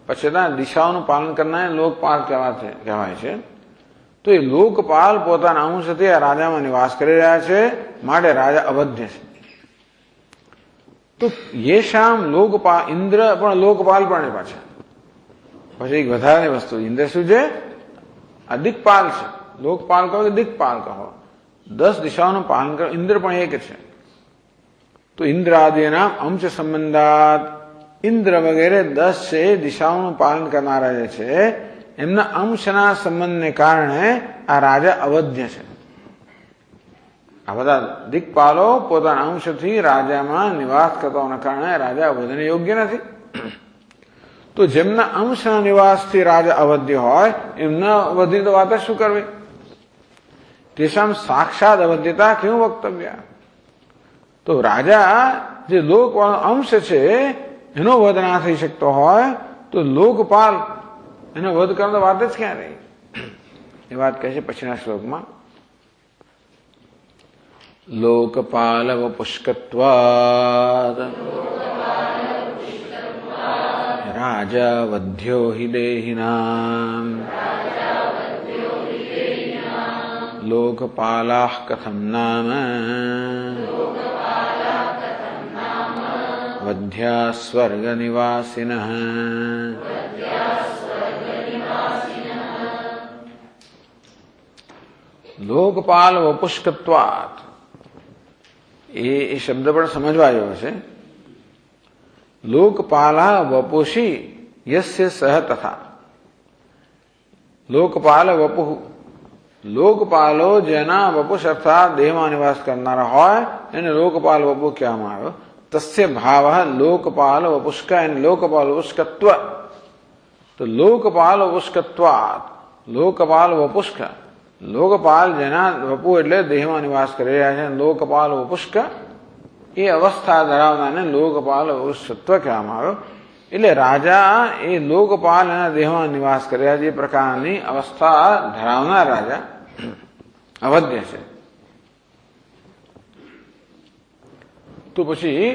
પછી ત્યાં દિશાઓનું પાલન કરનાર લોકપાલ કહેવાય છે. તો એ લોકપાલ પોતાના અંશથી આ રાજામાં નિવાસ કરી રહ્યા છે, માટે રાજા અવધ્ય છે. તો યેશામ લોકપાલ, ઇન્દ્ર પણ લોકપાલ પણ પાછા પછી એક વધારાની વસ્તુ, ઇન્દ્ર શું છે? આ દિક્પાલ છે. લોકપાલ કહો કે દિક્પાલ કહો, 10 દિશાઓનું પાલન કરો, ઇન્દ્ર પણ એક છે. તો ઇન્દ્ર આદિના અંશ સંબંધાત, ઇન્દ્ર વગેરે 10 છે દિશાઓનું પાલન કરનારા જે છે, એમના અંશના સંબંધને કારણે આ રાજા અવધ્ય છે. આ બધા દિક્પાલો પોતાના અંશથી રાજામાં નિવાસ કરવાના કારણે રાજા અવધ્યને યોગ્ય નથી. તો જેમના અંશના નિવાસથી રાજા અવધ્ય હોય એમના અવધિ તો વાત શું કરવી? તેસામ સાક્ષાત અવધ્યતા કેવું વક્તવ્ય? તો રાજા જે લોકવાળો અંશ છે એનો વધ ના થઈ શકતો હોય તો લોકપાલ એનો વધ કરવાનો વાત જ ક્યાં રહી? એ વાત કહે છે પછીના શ્લોકમાં. લોકપાલ વપુષ્કત્વાદ રાજા વધ્યો હિ દેહિનામ લોકપાલાઃ કથમ નામ વધ્યા સ્વર્ગ નિવાસિનઃ. લોકપાલ વપુષ્કત્વાત, એ શબ્દ પણ સમજવા જેવો છે. લોકપાલા વપુષી યસ્ય સહ તથા. લોકપાલ વપુ, લોકપાલો જેના વપુષ અર્થાત દેહમાં નિવાસ કરનારા હોય એને લોકપાલ વપુ કહેવામાં આવ્યો. તસ્ય ભાવ લોકપાલ વપુષ્ક, એને લોકપાલ વપુષ્કત્વ. તો લોકપાલ વપુષ્કત્વાત, લોકપાલ વપુષ્ક, લોકપાલ જેના વપુ એટલે દેહમાં નિવાસ કરી રહ્યા છે, લોકપાલ વપુષ્ક એ અવસ્થા ધરાવનારને લોકપાલ વપુષ્કત્વ કહેવામાં આવ્યો. એટલે રાજા એ લોકપાલ એના દેહમાં નિવાસ કર્યા જે પ્રકારની અવસ્થા ધરાવનાર રાજા અવધ્ય છે. તો પછી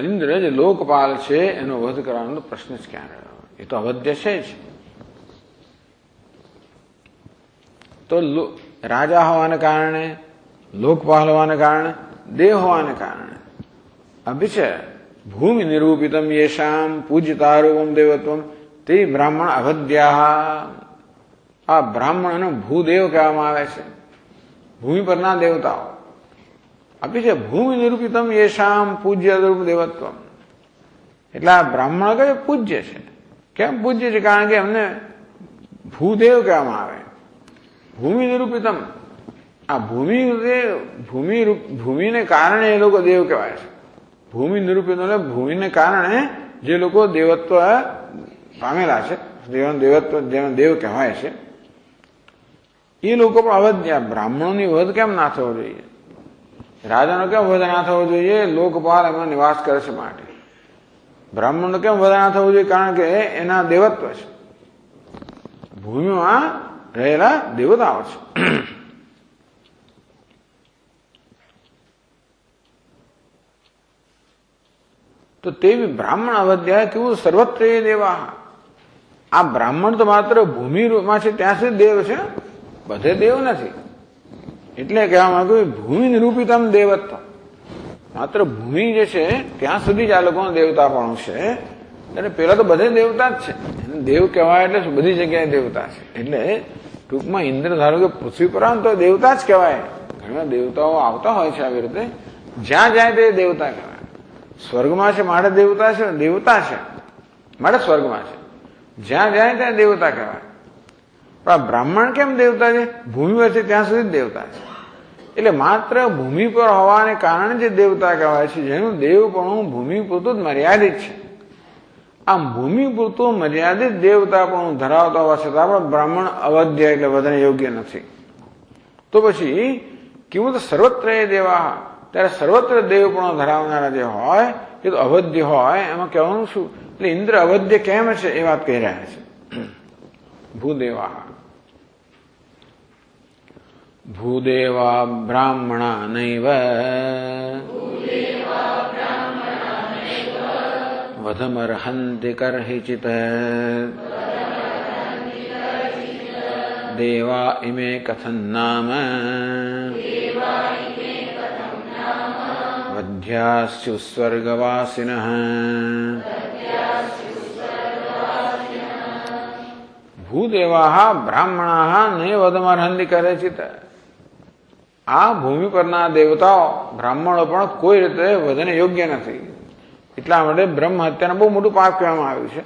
ઇન્દ્ર જે લોકપાલ છે એનો વધ કરવાનો પ્રશ્ન જ ક્યાં રહ્યો? એ તો અવધ્ય છે જ. તો રાજા હોવાને કારણે, લોકપાલ હોવાને કારણે, દેવ હોવાને કારણે અભિચ ભૂમિ નિરૂપિતમ યેશામ પૂજ્યતારૂપમ દેવત્વમ તે બ્રાહ્મણ અવધ્યા. આ બ્રાહ્મણનો ભૂદેવ કહેવામાં આવે છે, ભૂમિ પરના દેવતાઓ. અભિચ ભૂમિ નિરૂપિતમ યેશામ પૂજ્યતારૂપ દેવત્વમ. એટલે આ બ્રાહ્મણ કઈ પૂજ્ય છે. કેમ પૂજ્ય છે? કારણ કે એમને ભૂદેવ કહેવામાં આવે. ભૂમિ નિરૂપિતમ, આ ભૂમિને કારણે એ લોકો દેવ કહેવાય છે. ભૂમિ નિરૂપિત એટલે ભૂમિને કારણે જે લોકો દેવત્વ પામેલા છે, દેવત્વ જેને દેવ કહેવાય છે, એ લોકો પણ અવધ્યા. બ્રાહ્મણોની વધ કેમ ના થવો જોઈએ? રાજાનો કેમ વધ ના થવો જોઈએ? લોકપાલ એમાં નિવાસ કરે છે માટે. બ્રાહ્મણનો કેમ વધ ના થવો જોઈએ? કારણ કે એના દેવત્વ છે, ભૂમિમાં રહેલા દેવતાઓ છે. તો તે બ્રાહ્મણ અવધ્યા કેવું સર્વત્ર દેવા. આ બ્રાહ્મણ તો માત્ર ભૂમિમાં છે ત્યાં સુધી દેવ છે, બધે દેવ નથી. એટલે કહેવામાં આવ્યું ભૂમિ નિરૂપિતમ દેવત્વ. માત્ર ભૂમિ જે છે ત્યાં સુધી જ આ લોકોનું દેવતા પણ છે. અને પેલા તો બધે દેવતા જ છે. દેવ કહેવાય એટલે બધી જગ્યાએ દેવતા છે. એટલે ટૂંકમાં ઇન્દ્ર ધારો કે પૃથ્વી પર તો દેવતા જ કહેવાય. ઘણા દેવતાઓ આવતા હોય છે આવી રીતે. જ્યાં જાય તે દેવતા કહેવાય. સ્વર્ગમાં છે માટે દેવતા છે, દેવતા છે માટે સ્વર્ગમાં છે. જ્યાં જાય ત્યાં દેવતા કહેવાય. પણ આ બ્રાહ્મણ કેમ દેવતા છે? ભૂમિ પર છે ત્યાં સુધી દેવતા છે. એટલે માત્ર ભૂમિ પર હોવાને કારણે જે દેવતા કહેવાય છે, જેનું દેવપણું ભૂમિ પૂરતું જ મર્યાદિત છે. આમ ભૂમિ પૂરતું મર્યાદિત દેવતા પણ ધરાવતા હોવા છતાં પણ બ્રાહ્મણ અવધ્ય એટલે વધારે યોગ્ય નથી. તો પછી કેવું તો સર્વત્ર દેવા, ત્યારે સર્વત્ર દેવપણો ધરાવનારા જે હોય એ તો અવધ્ય હોય. એમાં કહેવાનું શું? એટલે ઇન્દ્ર અવધ્ય કેમ છે એ વાત કહી રહ્યા છે. ભૂદેવા ભૂદેવા બ્રાહ્મણા નૈવ વધમર્હન્તિ કર્હિચિત દેવા ઇમે કથન નામ વધ્યાસ્યુ સ્વર્ગવાસિનઃ. ભૂદેવા બ્રાહ્મણા નૈવ વધમર્હન્તિ કર્હિચિત. આ ભૂમિ પરના દેવતાઓ બ્રાહ્મણો પણ કોઈ રીતે વધને યોગ્ય નથી. એટલા માટે બ્રહ્મ હત્યાનું બહુ મોટું પાપ કહેવામાં આવ્યું છે.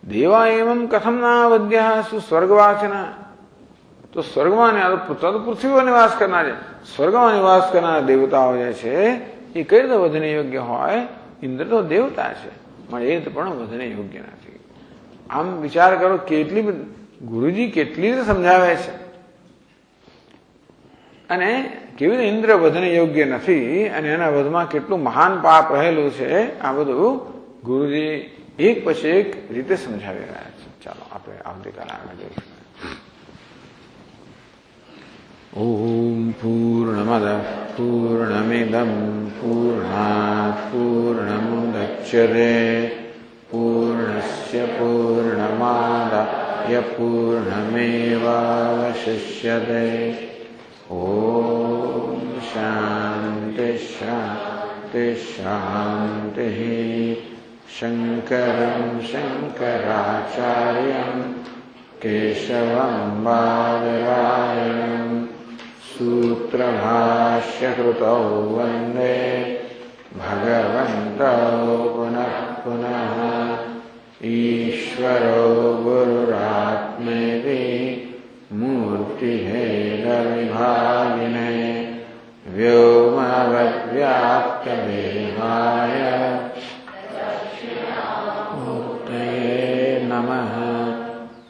દેવા એવમ કથમ ના વધ્યા શું સ્વર્ગવાસના. તો સ્વર્ગમાં પૃથ્વી પર નિવાસ કરનાર, સ્વર્ગમાં નિવાસ કરનાર દેવતાઓ જે છે એ કઈ રીતે વધને યોગ્ય હોય? ઇન્દ્ર તો દેવતા છે પણ એ પણ વધને યોગ્ય નથી. આમ વિચાર કરો, કેટલી ગુરુજી કેટલી રીતે સમજાવે છે. અને કેવી રીતે ઇન્દ્ર વધને યોગ્ય નથી અને એના વધમાં કેટલું મહાન પાપ રહેલું છે, આ બધું ગુરુજી એક પછી એક રીતે સમજાવી રહ્યા છે. ચાલો આપણે આવતીકાલે આગળ જોઈશું. ઓમ પૂર્ણમદ પૂર્ણમિદમ પૂર્ણાત પૂર્ણમુદચ્યતે પૂર્ણસ્ય પૂર્ણમાદાય પૂર્ણમેવાવશિષ્યતે. ઓમ શાંતિ શાંતિ શાંતિ. શંકરં શંકરાચાર્યં કેશવં બાદરાયણં સૂત્રભાષ્યકૃતૌ વંદે ભગવन्तौ પુનઃ પુનઃ. ઈશ્વરો ગુરુરાત્મેતિ મૂર્તિભેદવિભાગિને વ્યોમવદ્વ્યાપ્તદેહાય મૂર્તયે નમઃ.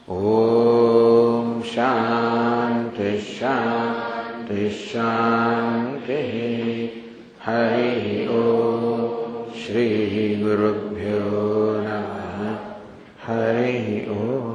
ઓમ શાંતિ શાંતિ શાંતિ. હરિ ઓમ श्रीगुरुभ्यो नमः। हरिः ओम्।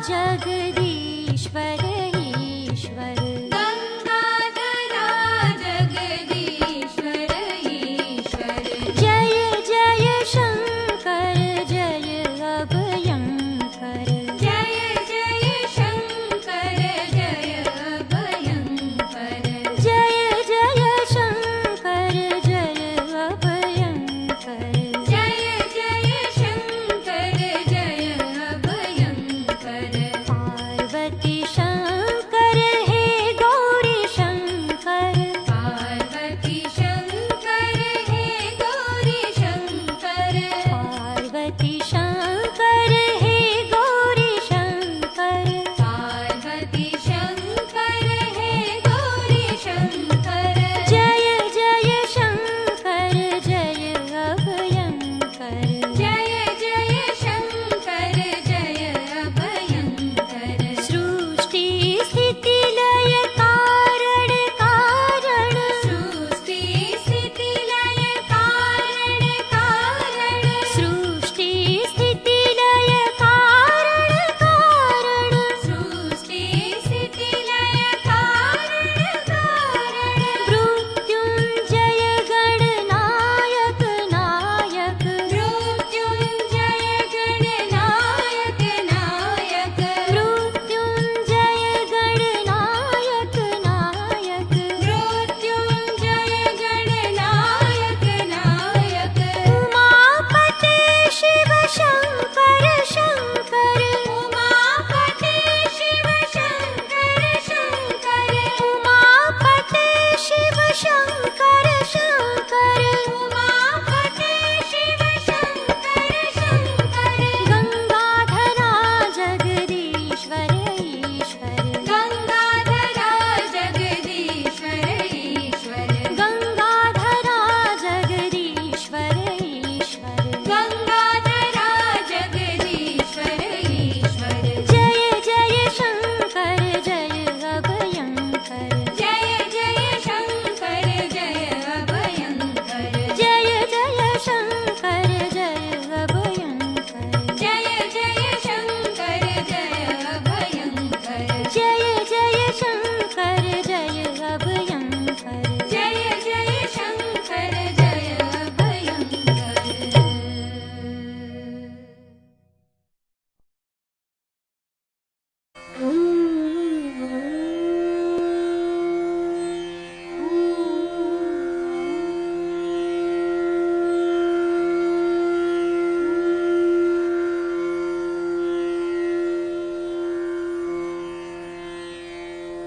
जगदीश्वर